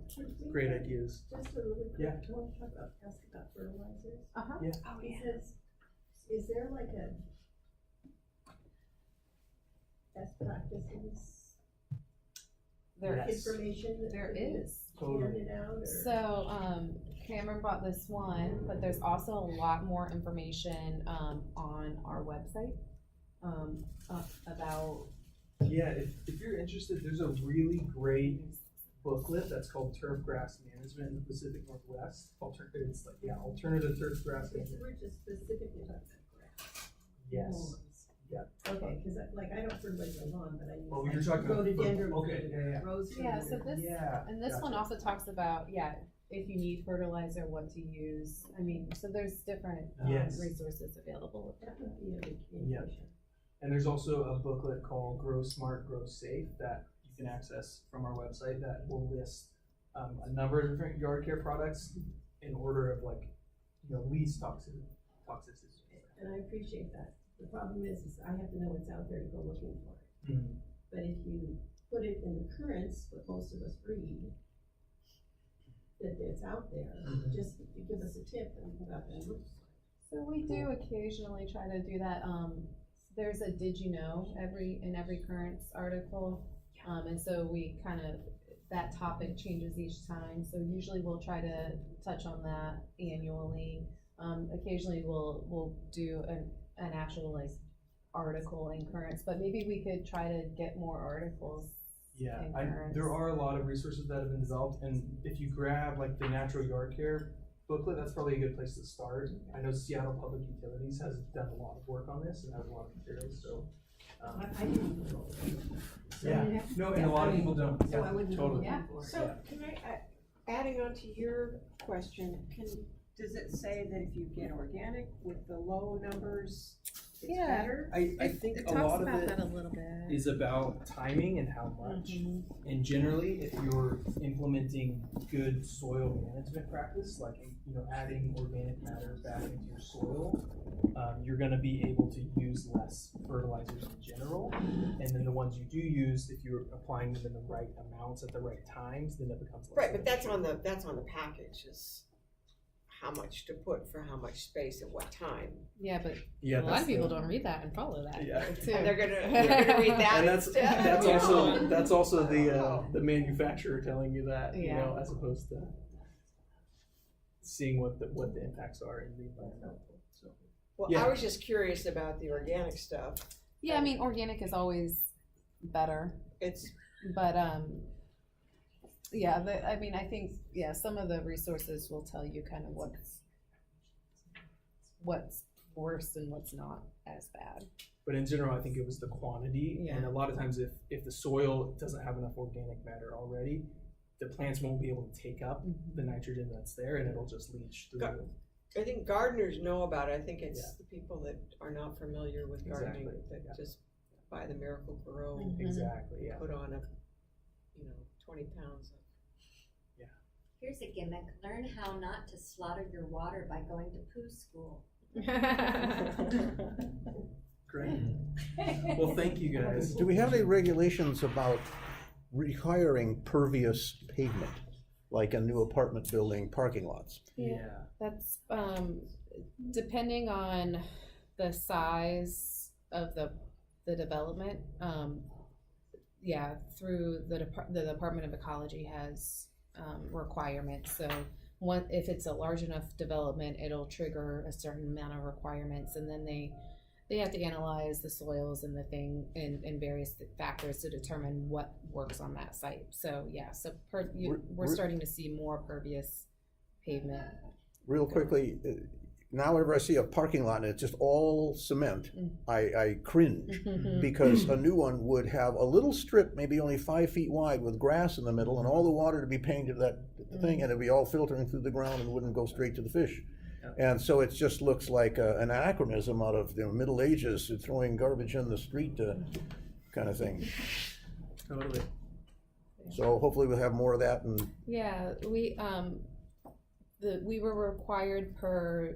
great ideas. Just a really quick, Yeah. I want to ask about fertilizers. Uh-huh. Oh, yeah. Is there like a best practices There Yes. information that There could be is. Totally. handed out, or? So, Cameron brought this one, but there's also a lot more information on our website about. Yeah, if you're interested, there's a really great booklet that's called Turf Grass Management in the Pacific Northwest. Alternative turf grass Okay, so management. we're just specifically talking about grass. Yes. Lawns. Yeah. Okay, cause I don't fertilize my lawn, but I use. Oh, you're talking about- Rhododendron. okay, yeah. Rose. Yeah, so this, Yeah. and this one also talks about, if you need fertilizer, what to use. I mean, so there's different Yes. resources available with that. That would be a big Yeah. communication. And there's also a booklet called Grow Smart, Grow Safe that you can access from our website that will list a number of different yard care products in order of least toxicity. And I appreciate that. The problem is I have to know what's out there to go looking for it. Mhm. But if you put it in the currents, what most of us read, that it's out there, Mhm. just to give us a tip on what that looks like. So we do occasionally try to do that. There's a did you know in every currents article. And so we kind of, that topic changes each time. So usually we'll try to touch on that annually. Occasionally we'll do an actual article in currents, but maybe we could try to get more articles. Yeah, in there currents. are a lot of resources that have been developed, and if you grab the natural yard care booklet, that's probably a good place to start. I know Seattle Public Utilities has done a lot of work on this and has a lot of materials, so. I didn't know. So Yeah. you have to- No, and a lot of people don't. So I wouldn't go Totally. looking for it. So can adding on to your question, does it say that if you get organic with the low numbers, it's Yeah. better? I think It a talks lot of about it that a little bit. is about timing and how much. And generally, if you're implementing good soil management practice, adding organic matter back into your soil, you're gonna be able to use less fertilizers in general. And then the ones you do use, if you're applying them in the right amounts at the right times, then it becomes less. Right, but that's beneficial. on the package is how much to put for how much space at what time. Yeah, but Yeah, a lot that's of people the- don't read that and follow that. Yeah. too. And they're gonna read that And that's instead. that's also the manufacturer telling you that, Yeah. as opposed to seeing what the impacts are in the environmental. So Well, Yeah. I was just curious about the organic stuff. Yeah, I mean, organic is always better, It's, but I think some of the resources will tell you kind of what's worse and what's not as bad. But in general, I think it was the quantity, and Yeah. a lot of times if the soil doesn't have enough organic matter already, the plants won't be able to take up the nitrogen that's there, and it'll just leach through. Got- I think gardeners know about it. I think it's Yeah. the people that are not familiar with gardening Exactly, that yeah. just buy the Miracle Grow, Mhm. Exactly, yeah. put on 20 pounds of. Here's a gimmick, learn how not to slaughter your water by going to poo school. Great. Well, thank you guys. Do we have any regulations about requiring pervious pavement, like in new apartment building parking lots? Yeah. That's depending on the size of the development. Through the Department of Ecology has requirements. So if it's a large enough development, it'll trigger a certain amount of requirements, and then they have to analyze the soils and and various factors to determine what works on that site. So we're starting to see more pervious pavement. Real quickly, now whenever I see a parking lot and it's just all cement, I cringe, because a new one would have a little strip, maybe only 5 feet wide, with grass in the middle, and all the water to be paying to that thing, and it'd be all filtering through the ground and wouldn't go straight to the fish. And so it just looks like an anachronism out of the Middle Ages, throwing garbage in the street kind of thing. Totally. So hopefully we'll have more of that. And Yeah, we were required per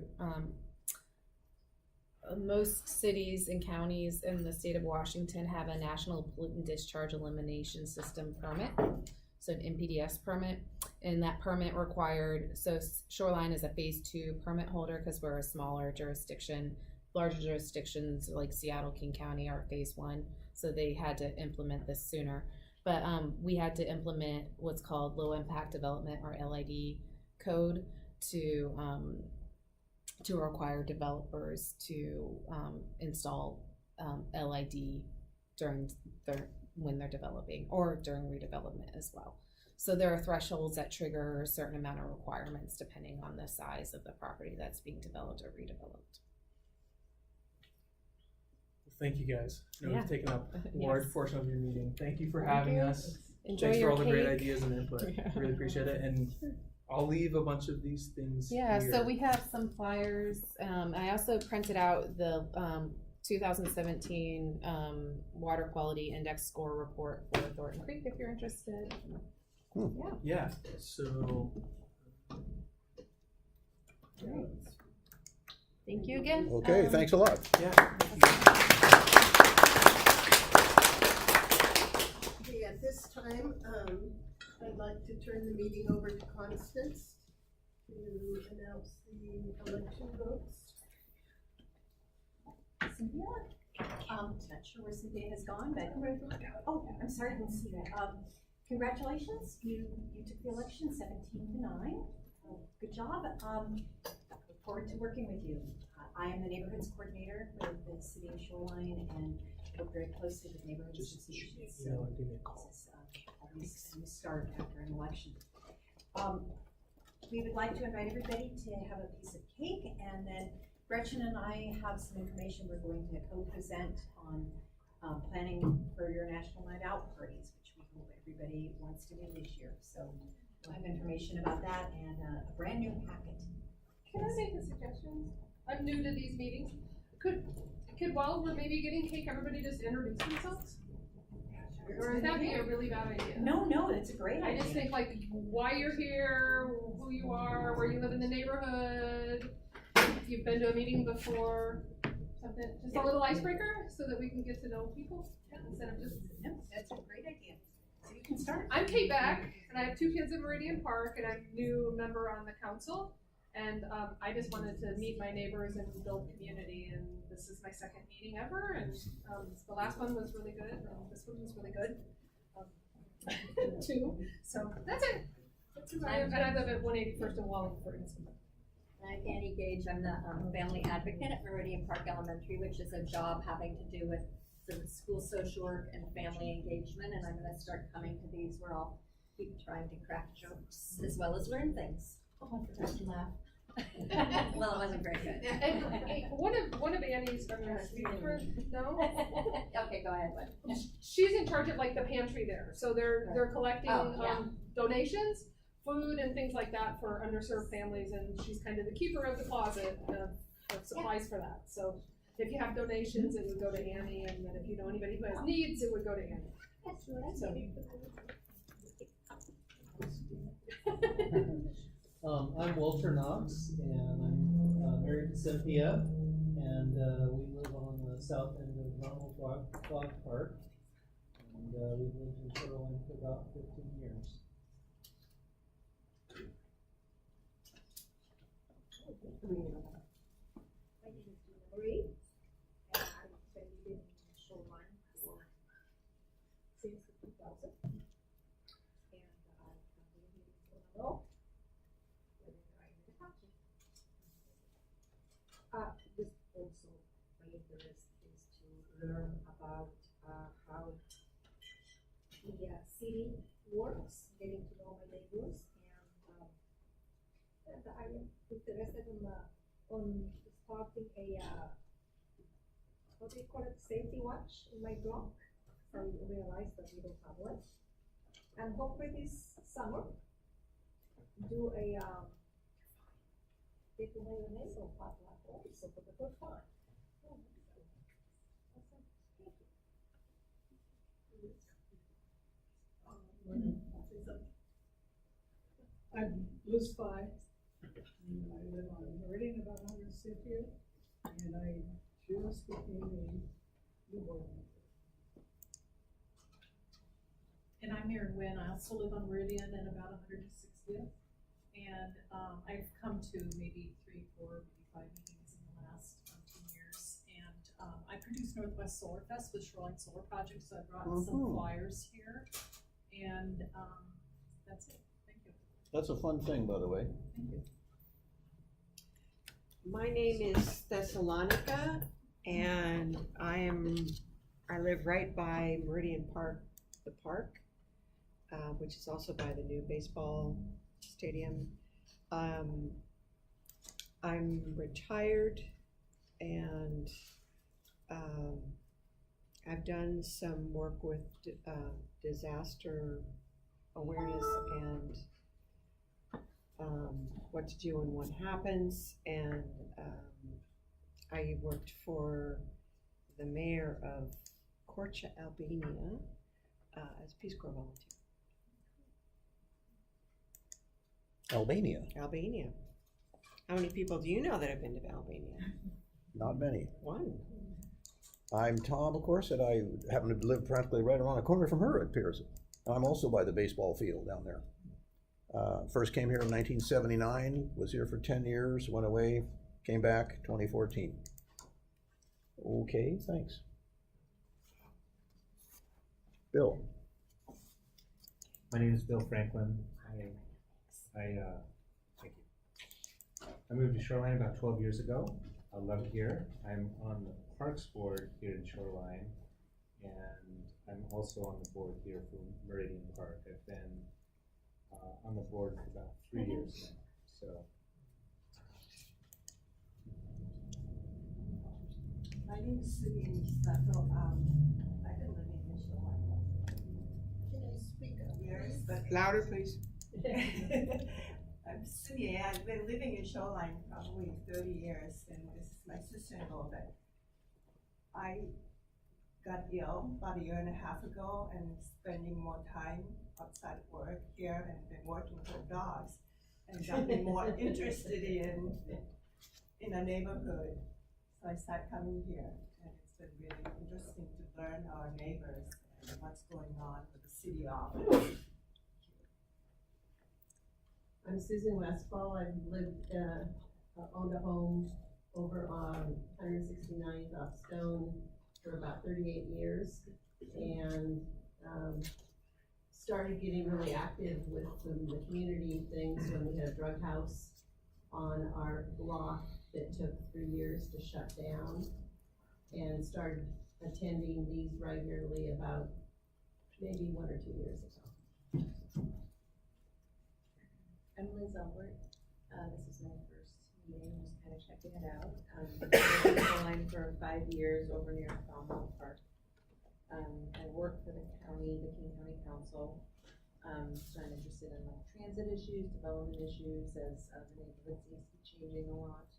most cities and counties in the state of Washington have a National Pollutant Discharge Elimination System permit, so an NPDES permit, and that permit required, so Shoreline is a phase 2 permit holder because we're a smaller jurisdiction. Larger jurisdictions like Seattle, King County are phase 1, so they had to implement this sooner. But we had to implement what's called Low Impact Development, or LID code, to require developers to install LID when they're developing, or during redevelopment as well. So there are thresholds that trigger a certain amount of requirements depending on the size of the property that's being developed or redeveloped. Thank you guys. I know Yeah. we've taken up a Yes. large portion of your meeting. Thank you for Thank having you. us. Enjoy Thanks for your all the great cake. ideas and input. Yeah. Really appreciate it. And I'll leave a bunch of these things Yeah, here. so we have some flyers. I also printed out the 2017 water quality index score report for Thornton Creek if you're interested. Yeah, so Thank you again. Okay, thanks a lot. yeah. Okay, at this time, I'd like to turn the meeting over to Constance to announce the election votes. Cynthia? Not sure where Cynthia has gone, but, oh, I'm sorry, I didn't see that. Congratulations, you took the election 17-9. Good job. Look forward to working with you. I am the neighborhoods coordinator with the city of Shoreline and work very closely with neighborhood associations. So Give me a call. this is always a start after an election. We would like to invite everybody to have a piece of cake, and then Gretchen and I have some information we're going to co-present on planning for your National Night Out parties, which we hope everybody wants to do this year. So we'll have information about that and a brand new packet. Can I make a suggestion? I'm new to these meetings. Could while we're maybe getting cake, everybody just introduce themselves? Or would that be a really bad idea? No, that's a great I idea. just think like why you're here, who you are, where you live in the neighborhood, if you've been to a meeting before, something, just a little icebreaker so that we can get to know people instead of just. No, that's a great idea. So you can start. I'm Kate Beck, and I have 2 kids in Meridian Park, and I'm a new member on the council. And I just wanted to meet my neighbors and build community, and this is my 2nd meeting ever, and the last one was really good, and this one was really good, too. So that's it. And I live at 181st and Wallingford. I'm Annie Gage. I'm the family advocate at Meridian Park Elementary, which is a job having to do with sort of school social work and family engagement. And I'm going to start coming to these where I'll keep trying to crack jokes as well as learn things. Oh, I forgot to laugh. Well, it wasn't very good. And one of Annie's, I'm gonna speak for, no? Okay, go ahead. She's in charge of like the pantry there, so they're collecting Oh, yeah. donations, food and things like that for underserved families, and she's kind of the keeper of the closet of supplies for that. So if you have donations, it would go to Annie, and then if you know anybody who has needs, it would go to Annie. That's what So. I'm Walter Knox, and I'm married to Cynthia, and we live on the south end of Ronald Dog Park, and we've lived in Shoreline for about 15 years. My name is Gina Marie, and I've been living in Shoreline since 2000. And I've been living in Toronto. This also, my interest is to learn about how the city works, getting to know my neighbors, and I am interested on starting a what do you call it, safety watch in my block. I realized that we don't have one, and hopefully this summer do a get to know your neighbor potluck also for the first time. I'm Liz Spy. I live on Meridian, about 160th, and I just became a new board member. And I'm Mary Wynn. I also live on Meridian and about 160th. And I've come to maybe 3, 4, maybe 5 meetings in the last 2 years. And I produce Northwest Solar Fest with Shoreline Solar Project, so I brought some flyers here. And that's it. Thank you. That's a fun thing, by the way. Thank you. My name is Thessalonica, and I live right by Meridian Park, the park. which is also by the new baseball stadium. I'm retired, and I've done some work with disaster awareness and what to do when one happens, and I worked for the mayor of Corcha, Albania, as a Peace Corps volunteer. Albania. How many people do you know that have been to Albania? Not many. One. I'm Tom, of course, and I happen to live practically right around the corner from her at Pearson. I'm also by the baseball field down there. First came here in 1979, was here for 10 years, went away, came back 2014. Okay, thanks. Bill. My name is Bill Franklin. Thank you. I moved to Shoreline about 12 years ago. I love it here. I'm on the Parks Board here in Shoreline, and I'm also on the board here for Meridian Park. I've been on the board for about 3 years now. So. My name is Sydney Sato. I've been living in Shoreline. Can I speak up? Yes, but Louder, please. I'm Sydney. I've been living in Shoreline probably 30 years, and this is my sister-in-law. But I got ill about 1.5 years ago, and spending more time outside work here, and been working with dogs, and got me more interested in a neighborhood. So I started coming here, and it's been really interesting to learn our neighbors and what's going on with the city office. I'm Susan Westfall. I've lived, owned a home over on 169th off Stone for about 38 years, and started getting really active with the community things when we had a drug house on our block that took 3 years to shut down, and started attending these regularly about maybe 1 or 2 years ago. I'm Liz Albert. This is my first meeting, just kind of checking it out. I've been in Shoreline for 5 years over near Falmouth Park. I work for the county, the King County Council. So I'm interested in like transit issues, development issues, as the neighborhood seems to be changing a lot.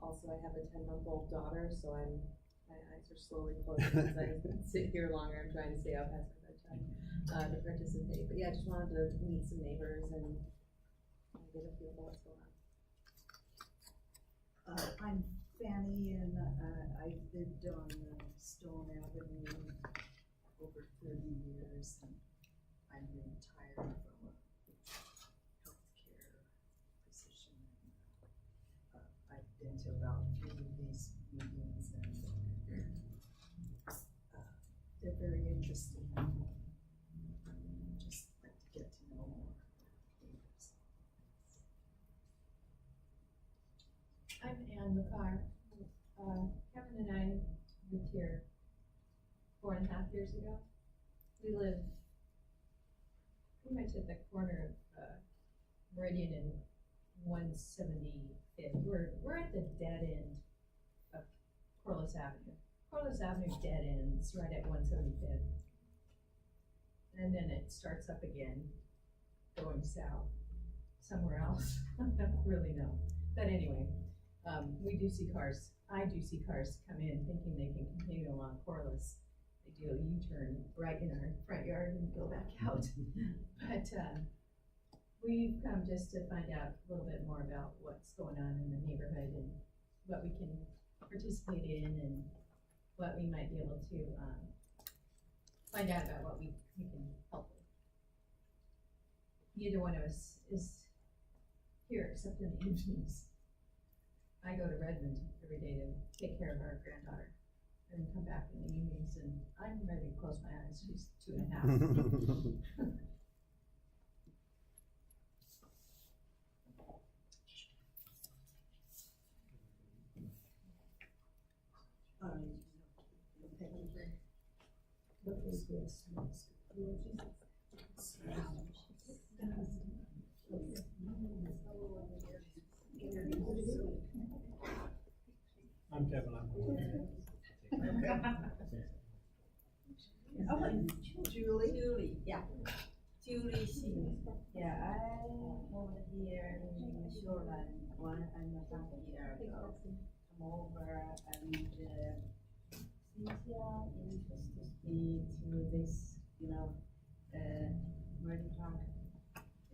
Also, I have a 10-month-old daughter, so my eyes are slowly closing as I sit here longer. I'm trying to stay out past bedtime to participate. But yeah, I just wanted to meet some neighbors and get a feel for what's going on. I'm Fanny, and I've lived on Stone Avenue over 30 years, and I'm retired from a healthcare position. I've been to about 3 of these meetings, and they're very interesting. Just like to get to know more neighbors. I'm Ann McCarr. Kevin and I moved here 4.5 years ago. We live pretty much at the corner of Meridian and 175th. We're at the dead end of Corliss Avenue. Corliss Avenue dead ends right at 175th. And then it starts up again, going south, somewhere else. I don't really know. But anyway, we do see cars. I do see cars come in thinking they can continue along Corliss. They do a U-turn right in our front yard and go back out. But we've come just to find out a little bit more about what's going on in the neighborhood and what we can participate in and what we might be able to find out about what we can help with. Neither one of us is here except in the evenings. I go to Redmond every day to take care of our granddaughter and come back in the evenings, and I'm ready to close my eyes. She's 2.5. I'm Kevin, Julie? Julie, yeah. Julie Xing. Yeah, I moved here in Shoreline 1.5 years ago. Come over and Cynthia introduced me to this, Marine Park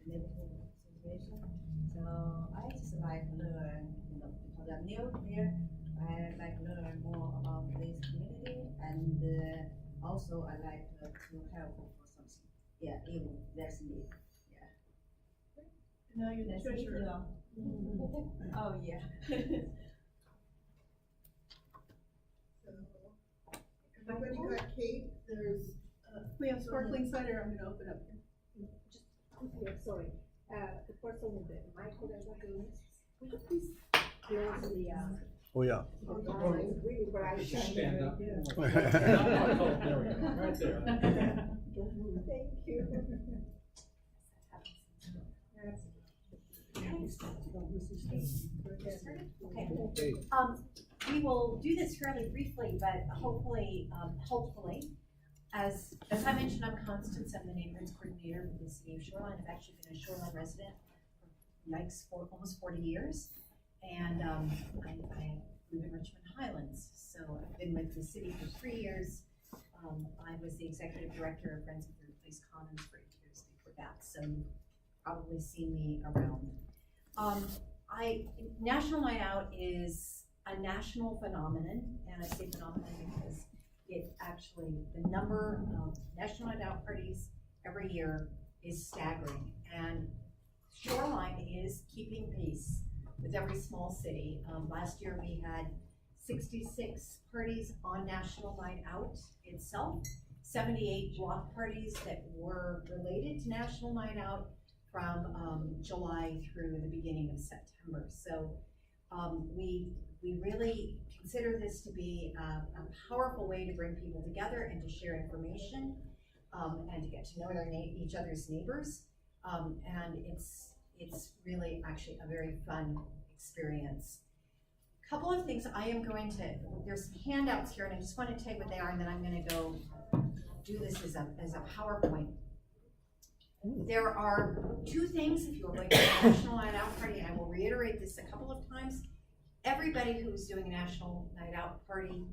neighborhood association. So I just like learn, because I'm new here, I like learn more about this community, and also I like to help for something. Yeah, if there's need. Yeah. Now you're the That's treasurer. it. Oh yeah. Everybody got cake, there's, we have sparkling cider, I'm gonna open up. Sorry, the person with the microphone, would you please close the, Oh, yeah. really bright. Just stand up. Yeah. Oh, there we go, right there. Thank you. Okay, we will do this fairly briefly, but hopefully, as I mentioned, I'm Constance, I'm the neighborhoods coordinator with the city of Shoreline. I've actually been a Shoreline resident for almost 40 years, and I live in Richmond Highlands, so I've been with the city for 3 years. I was the executive director of Friends of Third Place Commons for 8 years before that, so you've probably seen me around. National Night Out is a national phenomenon, and I say phenomenon because it actually, the number of National Night Out parties every year is staggering, and Shoreline is keeping pace with every small city. Last year we had 66 parties on National Night Out itself, 78 block parties that were related to National Night Out from July through the beginning of September. So we really consider this to be a powerful way to bring people together and to share information and to get to know each other's neighbors. And it's really actually a very fun experience. A couple of things there's some handouts here, and I just want to tell you what they are, and then I'm going to go do this as a PowerPoint. There are two things if you're going to a National Night Out party, and I will reiterate this a couple of times. Everybody who is doing a National Night Out party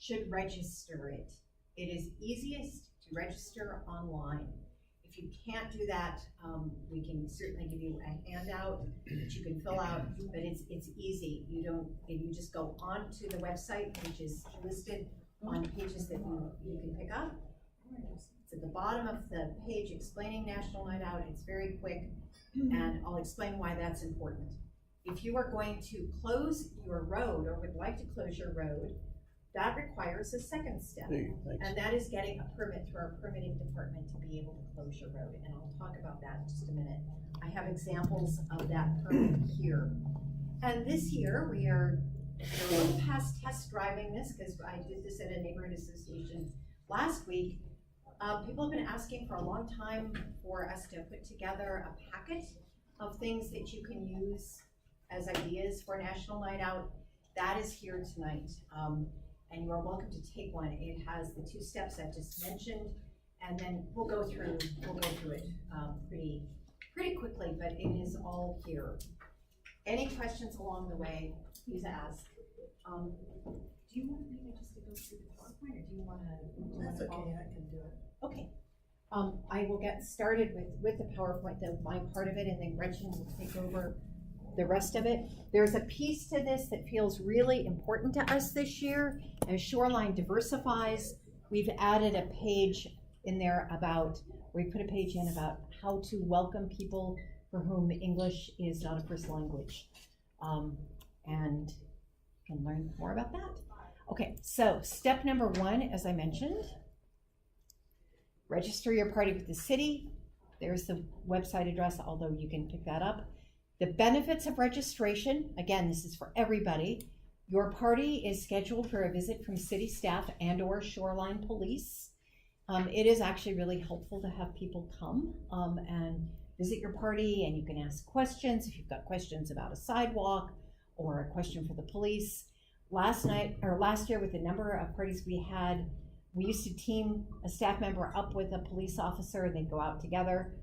should register it. It is easiest to register online. If you can't do that, we can certainly give you a handout that you can fill out, but it's easy. You just go onto the website, which is listed on pages that you can pick up. It's at the bottom of the page explaining National Night Out. It's very quick, and I'll explain why that's important. If you are going to close your road or would like to close your road, that requires a second step, and that is getting a permit through our permitting department to be able to close your road, and I'll talk about that in just a minute. I have examples of that permit here. And this year, we're a little past test driving this, because I did this at a neighborhood association last week. People have been asking for a long time for us to put together a packet of things that you can use as ideas for National Night Out. That is here tonight. And you are welcome to take one. It has the 2 steps I just mentioned, and then we'll go through it pretty quickly, but it is all here. Any questions along the way, please ask. Do you want me just to go through the PowerPoint, or do you want to? That's okay, I can do it. Okay. I will get started with the PowerPoint, my part of it, and then Gretchen will take over the rest of it. There's a piece to this that feels really important to us this year. As Shoreline diversifies, we've added a page in there we put a page in about how to welcome people for whom English is not a first language. And you can learn more about that. Okay, so step number 1, as I mentioned, register your party with the city. There's the website address, although you can pick that up. The benefits of registration, again, this is for everybody. Your party is scheduled for a visit from city staff and/or Shoreline Police. It is actually really helpful to have people come and visit your party, and you can ask questions if you've got questions about a sidewalk or a question for the police. Last year, with the number of parties we had, we used to team a staff member up with a police officer and they'd go out together.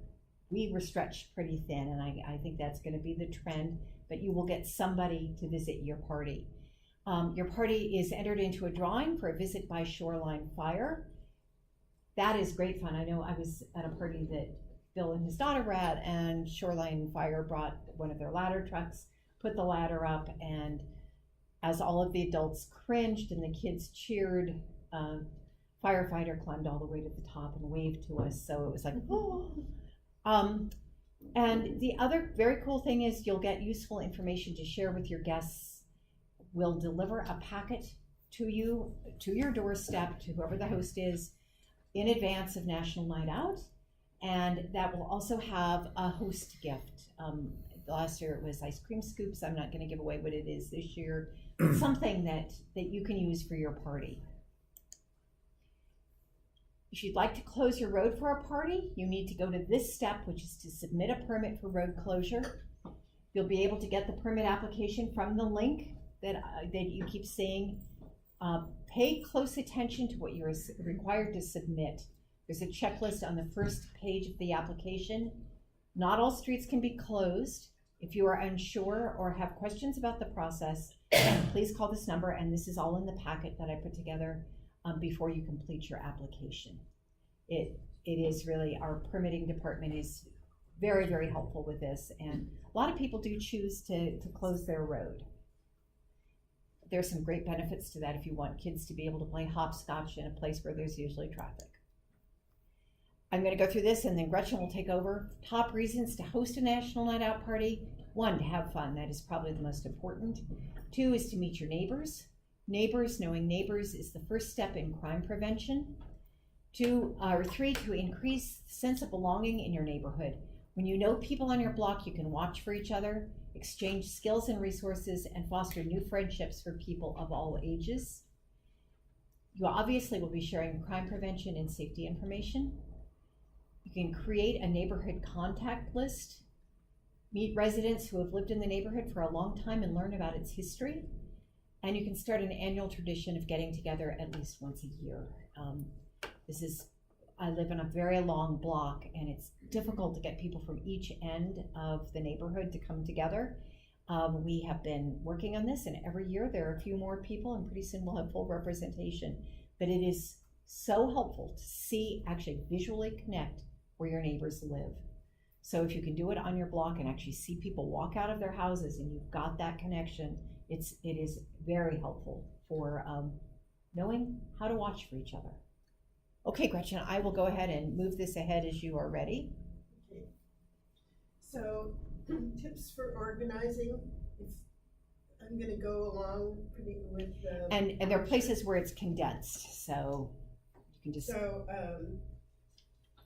We were stretched pretty thin, and I think that's going to be the trend, but you will get somebody to visit your party. Your party is entered into a drawing for a visit by Shoreline Fire. That is great fun. I know I was at a party that Bill and his daughter were at, and Shoreline Fire brought one of their ladder trucks, put the ladder up, and as all of the adults cringed and the kids cheered, firefighter climbed all the way to the top and waved to us. So it was like, oh. And the other very cool thing is you'll get useful information to share with your guests. We'll deliver a packet to you, to your doorstep, to whoever the host is, in advance of National Night Out, and that will also have a host gift. Last year it was ice cream scoops. I'm not going to give away what it is this year, but something that you can use for your party. If you'd like to close your road for a party, you need to go to this step, which is to submit a permit for road closure. You'll be able to get the permit application from the link that you keep seeing. Pay close attention to what you're required to submit. There's a checklist on the first page of the application. Not all streets can be closed. If you are unsure or have questions about the process, please call this number, and this is all in the packet that I put together before you complete your application. It is really, our permitting department is very, very helpful with this, and a lot of people do choose to close their road. There's some great benefits to that if you want kids to be able to play hopscotch in a place where there's usually traffic. I'm going to go through this and then Gretchen will take over. Top reasons to host a National Night Out party. 1, to have fun. That is probably the most important. 2 is to meet your neighbors. Knowing neighbors is the first step in crime prevention. 3, to increase the sense of belonging in your neighborhood. When you know people on your block, you can watch for each other, exchange skills and resources, and foster new friendships for people of all ages. You obviously will be sharing crime prevention and safety information. You can create a neighborhood contact list, meet residents who have lived in the neighborhood for a long time and learn about its history. And you can start an annual tradition of getting together at least once a year. I live in a very long block, and it's difficult to get people from each end of the neighborhood to come together. We have been working on this, and every year there are a few more people, and pretty soon we'll have full representation. But it is so helpful to see, actually visually connect where your neighbors live. So if you can do it on your block and actually see people walk out of their houses and you've got that connection, it is very helpful for knowing how to watch for each other. Okay, Gretchen, I will go ahead and move this ahead as you are ready. Okay. So, tips for organizing. I'm going to go along with the... And there are places where it's condensed, so you can just... So,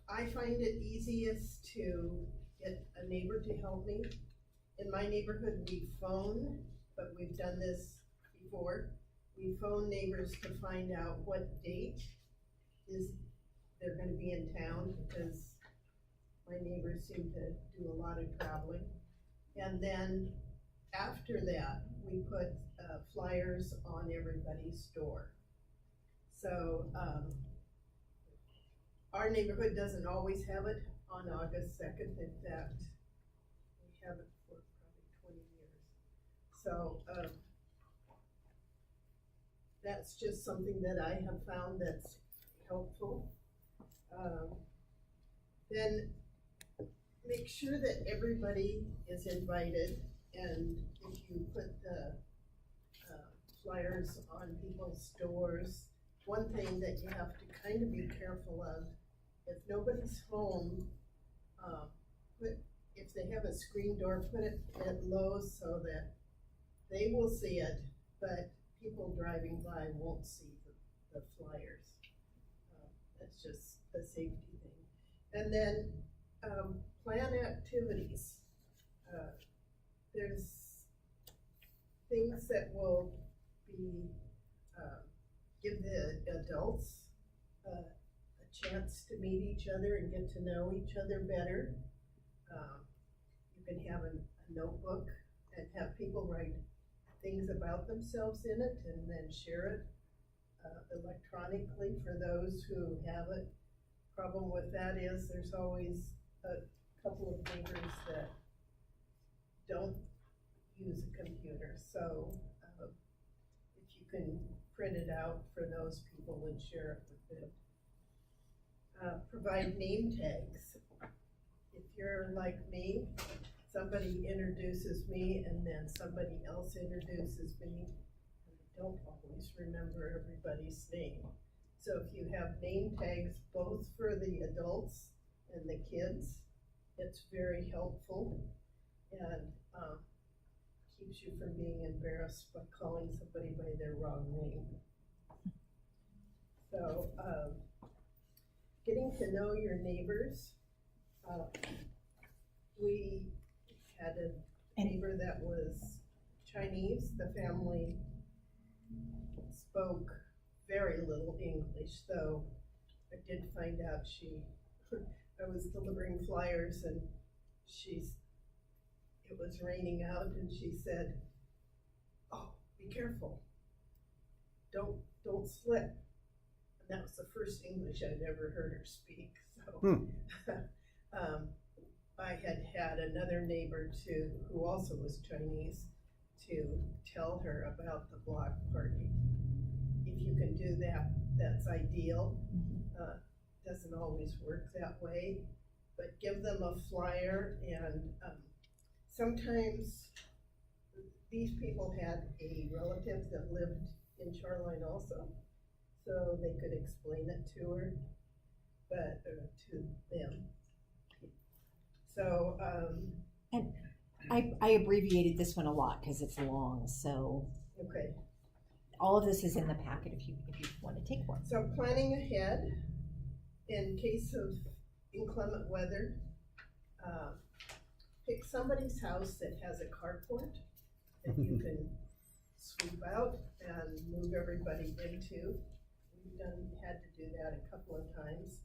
I find it easiest to get a neighbor to help me. In my neighborhood, we phone, but we've done this before. We phone neighbors to find out what date they're going to be in town, because my neighbors seem to do a lot of traveling. And then after that, we put flyers on everybody's door. So our neighborhood doesn't always have it on August 2nd. In fact, we have it for probably 20 years. So that's just something that I have found that's helpful. Then make sure that everybody is invited, and if you put the flyers on people's doors, one thing that you have to kind of be careful of, if nobody's home, if they have a screen door, put it at low so that they will see it, but people driving by won't see the flyers. That's just a safety thing. And then plan activities. There's things that will be give the adults a chance to meet each other and get to know each other better. You can have a notebook and have people write things about themselves in it and then share it electronically for those who have it. Problem with that is there's always a couple of neighbors that don't use a computer, so if you can print it out for those people and share it with them. Provide name tags. If you're like me, somebody introduces me and then somebody else introduces me, and I don't always remember everybody's name. So if you have name tags both for the adults and the kids, it's very helpful and keeps you from being embarrassed by calling somebody by their wrong name. So getting to know your neighbors. We had a neighbor that was Chinese. The family spoke very little English, though I did find out I was delivering flyers and it was raining out and she said, "Oh, be careful, don't slip." And that was the first English I'd ever heard her speak, so. I had another neighbor too, who also was Chinese, to tell her about the block party. If you can do that, that's ideal. Doesn't always work that way, but give them a flyer, and sometimes these people had a relative that lived in Shoreline also, so they could explain it to her, but to them. So, and I abbreviated this one a lot because it's long, so. Okay. All of this is in the packet if you want to take one. So planning ahead in case of inclement weather, pick somebody's house that has a carport that you can sweep out and move everybody into. We've had to do that a couple of times.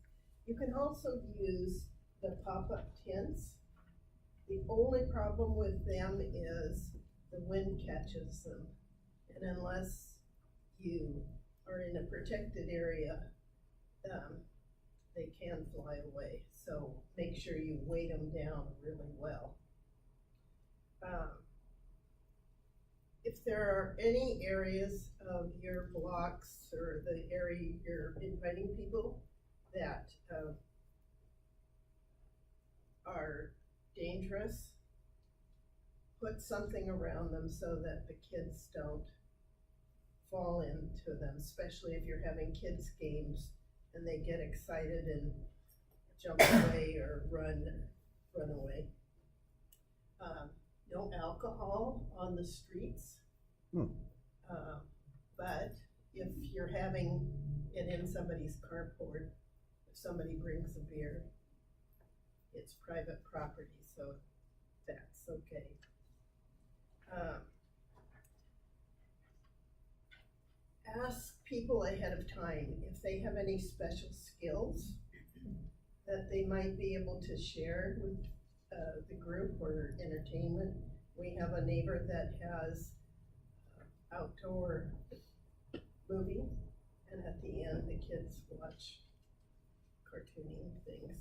You can also use the pop-up tents. The only problem with them is the wind catches them. And unless you are in a protected area, they can fly away. So make sure you weight them down really well. If there are any areas of your blocks or the area you're inviting people that are dangerous, put something around them so that the kids don't fall into them, especially if you're having kids games and they get excited and jump away or run away. No alcohol on the streets. But if you're having it in somebody's carport, if somebody brings a beer, it's private property, so that's okay. Ask people ahead of time if they have any special skills that they might be able to share with the group or entertainment. We have a neighbor that has outdoor movie, and at the end the kids watch cartooning things.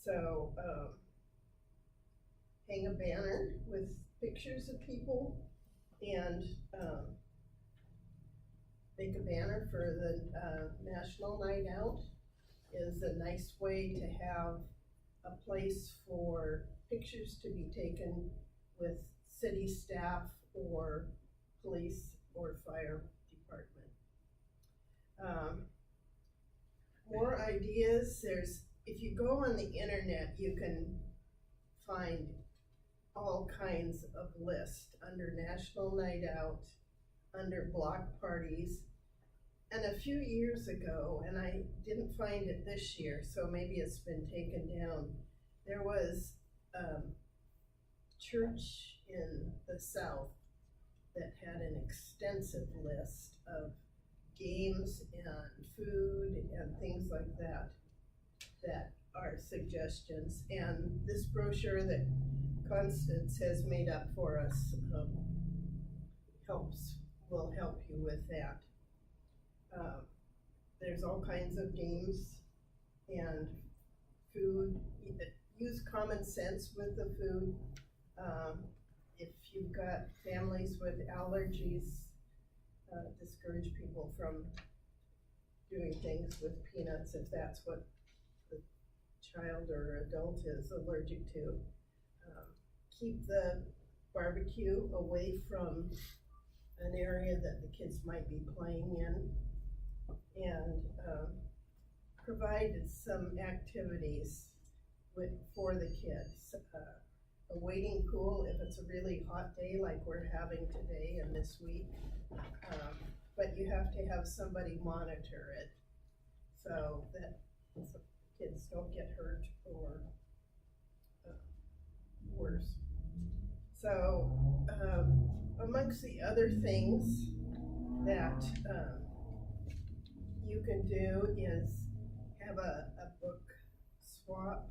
So hang a banner with pictures of people and make a banner for the National Night Out. Is a nice way to have a place for pictures to be taken with city staff or police or fire department. More ideas. If you go on the internet, you can find all kinds of lists under National Night Out, under block parties. And a few years ago, and I didn't find it this year, so maybe it's been taken down, there was a church in the South that had an extensive list of games and food and things like that, that are suggestions. And this brochure that Constance has made up for us will help you with that. There's all kinds of games and food. Use common sense with the food. If you've got families with allergies, discourage people from doing things with peanuts if that's what the child or adult is allergic to. Keep the barbecue away from an area that the kids might be playing in, and provide some activities for the kids. A wading pool if it's a really hot day like we're having today and this week, but you have to have somebody monitor it so that kids don't get hurt or worse. So amongst the other things that you can do is have a book swap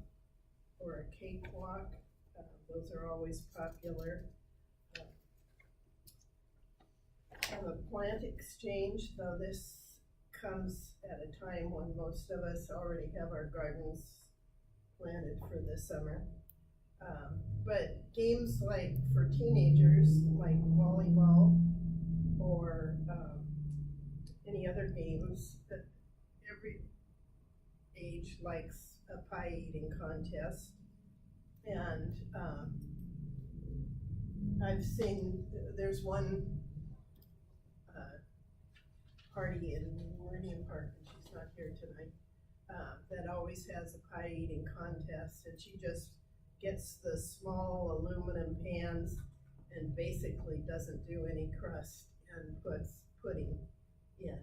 or a cakewalk. Those are always popular. Have a plant exchange, though this comes at a time when most of us already have our gardens planted for the summer. But games like for teenagers, like volleyball or any other games that every age likes, a pie eating contest. And I've seen, there's one party in Meridian Park, and she's not here tonight, that always has a pie eating contest, and she just gets the small aluminum pans and basically doesn't do any crust and puts pudding in,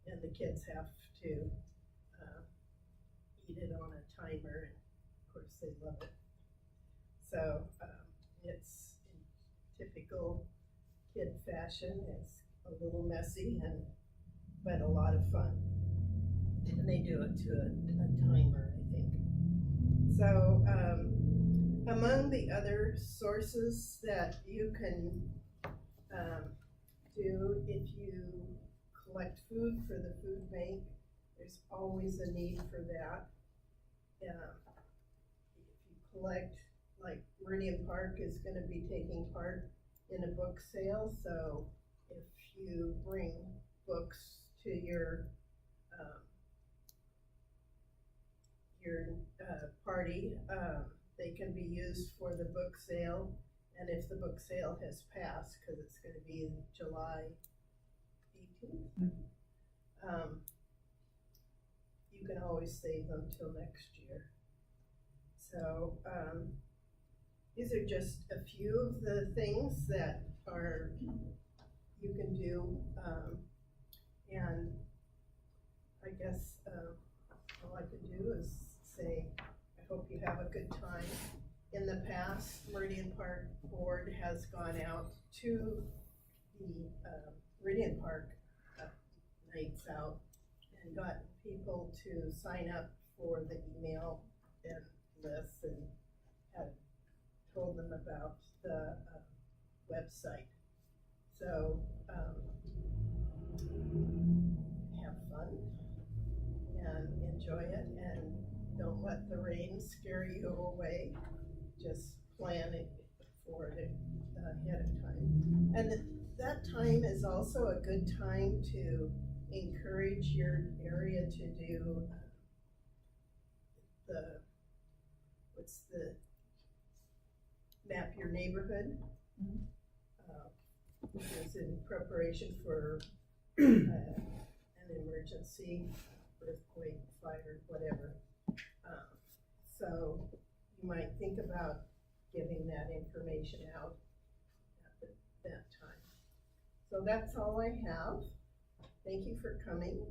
and the kids have to eat it on a timer, and of course they love it. So it's in typical kid fashion. It's a little messy, but a lot of fun. And they do it to a timer, I think. So among the other sources that you can do if you collect food for the food bank, there's always a need for that. If you collect, like Meridian Park is going to be taking part in a book sale, so if you bring books to your party, they can be used for the book sale, and if the book sale has passed, because it's going to be July 18th, you can always save them till next year. So these are just a few of the things that you can do, and I guess all I can do is say I hope you have a good time. In the past, Meridian Park Board has gone out to the Meridian Park nights out and got people to sign up for the email and lists, and had told them about the website. So have fun and enjoy it, and don't let the rain scare you away. Just plan it for it ahead of time. And that time is also a good time to encourage your area to do map your neighborhood, which is in preparation for an emergency, earthquake, fire, whatever. So you might think about getting that information out at that time. So that's all I have. Thank you for coming.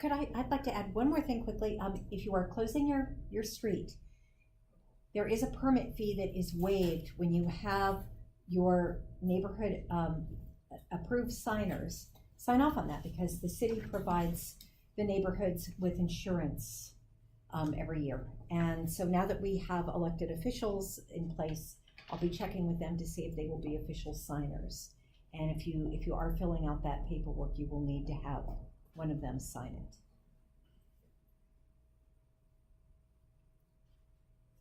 I'd like to add one more thing quickly. If you are closing your street, there is a permit fee that is waived when you have your neighborhood approved signers sign off on that, because the city provides the neighborhoods with insurance every year. And so now that we have elected officials in place, I'll be checking with them to see if they will be official signers. And if you are filling out that paperwork, you will need to have one of them sign it.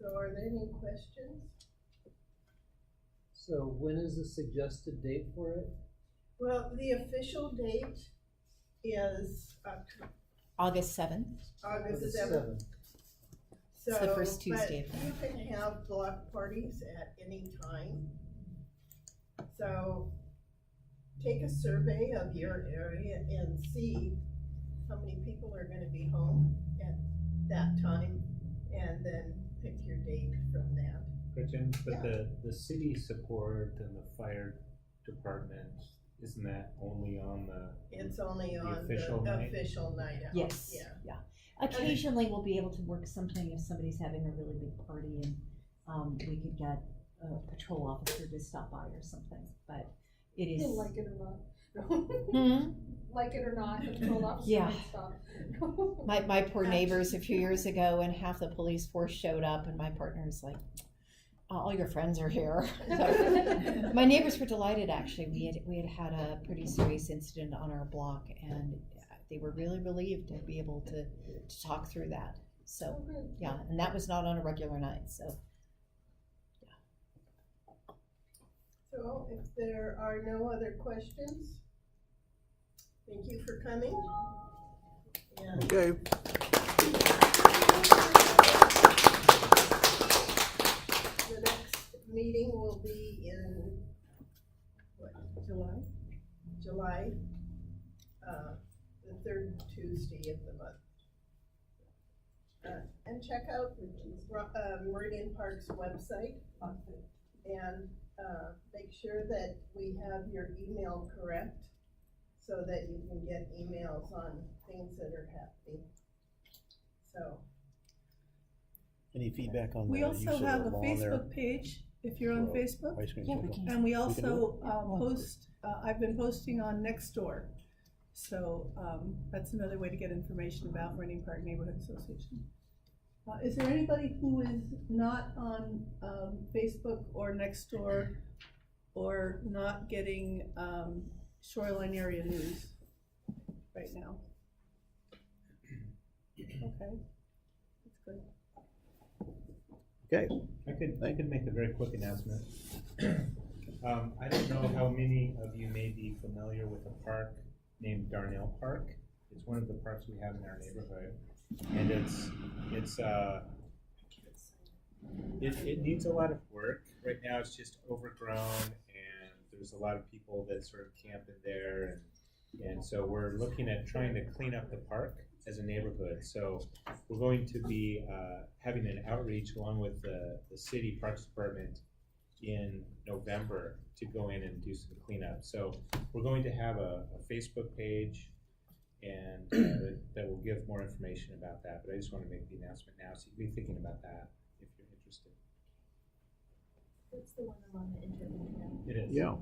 So are there any questions? So when is the suggested date for it? Well, the official date is August 7th. August 7th. It's the first Tuesday. But you can have block parties at any time. So take a survey of your area and see how many people are gonna be home at that time, and then pick your date from that. Gretchen, but Yeah. the city support and the fire department, isn't that only on the? It's only on official the night? official night out. Yes. Yeah. Occasionally, we'll be able to work something if somebody's having a really big party, and we could get a patrol officer to stop by or something. But it is. Like it or not. Hmm? Like it or not, the patrol officer Yeah. would stop. My poor neighbors a few years ago, and half the police force showed up, and my partner's like, all your friends are here. So, my neighbors were delighted, actually. We had a pretty serious incident on our block, and they were really relieved to be able to talk through that. So, yeah, and that was not on a regular night, so. So if there are no other questions, thank you for coming. And Okay. the next meeting will be in, what, July? July, the third Tuesday of the month. And check out Meridian Park's website and make sure that we have your email correct so that you can get emails on things that are happening. So. Any feedback on the We use also of the have a lawn there? Facebook page, if you're on For Facebook. ice cream Yeah, we people? can. And we do also it? post, I've been posting on Nextdoor. So that's another way to get information about Meridian Park Neighborhood Association. Is there anybody who is not on Facebook or Nextdoor or not getting shoreline area news right now? Okay, that's good. Okay. I could make a very quick announcement. I don't know how many of you may be familiar with a park named Darnell Park. It's one of the parks we have in our neighborhood, and it needs a lot of work. Right now, it's just overgrown, and there's a lot of people that sort of camp in there, and so we're looking at trying to clean up the park as a neighborhood. So we're going to be having an outreach along with the city parks department in November to go in and do some cleanup. So we're going to have a Facebook page and that will give more information about that. But I just want to make the announcement now, so you can be thinking about that if you're interested. That's the one along the internet. It is. Yeah.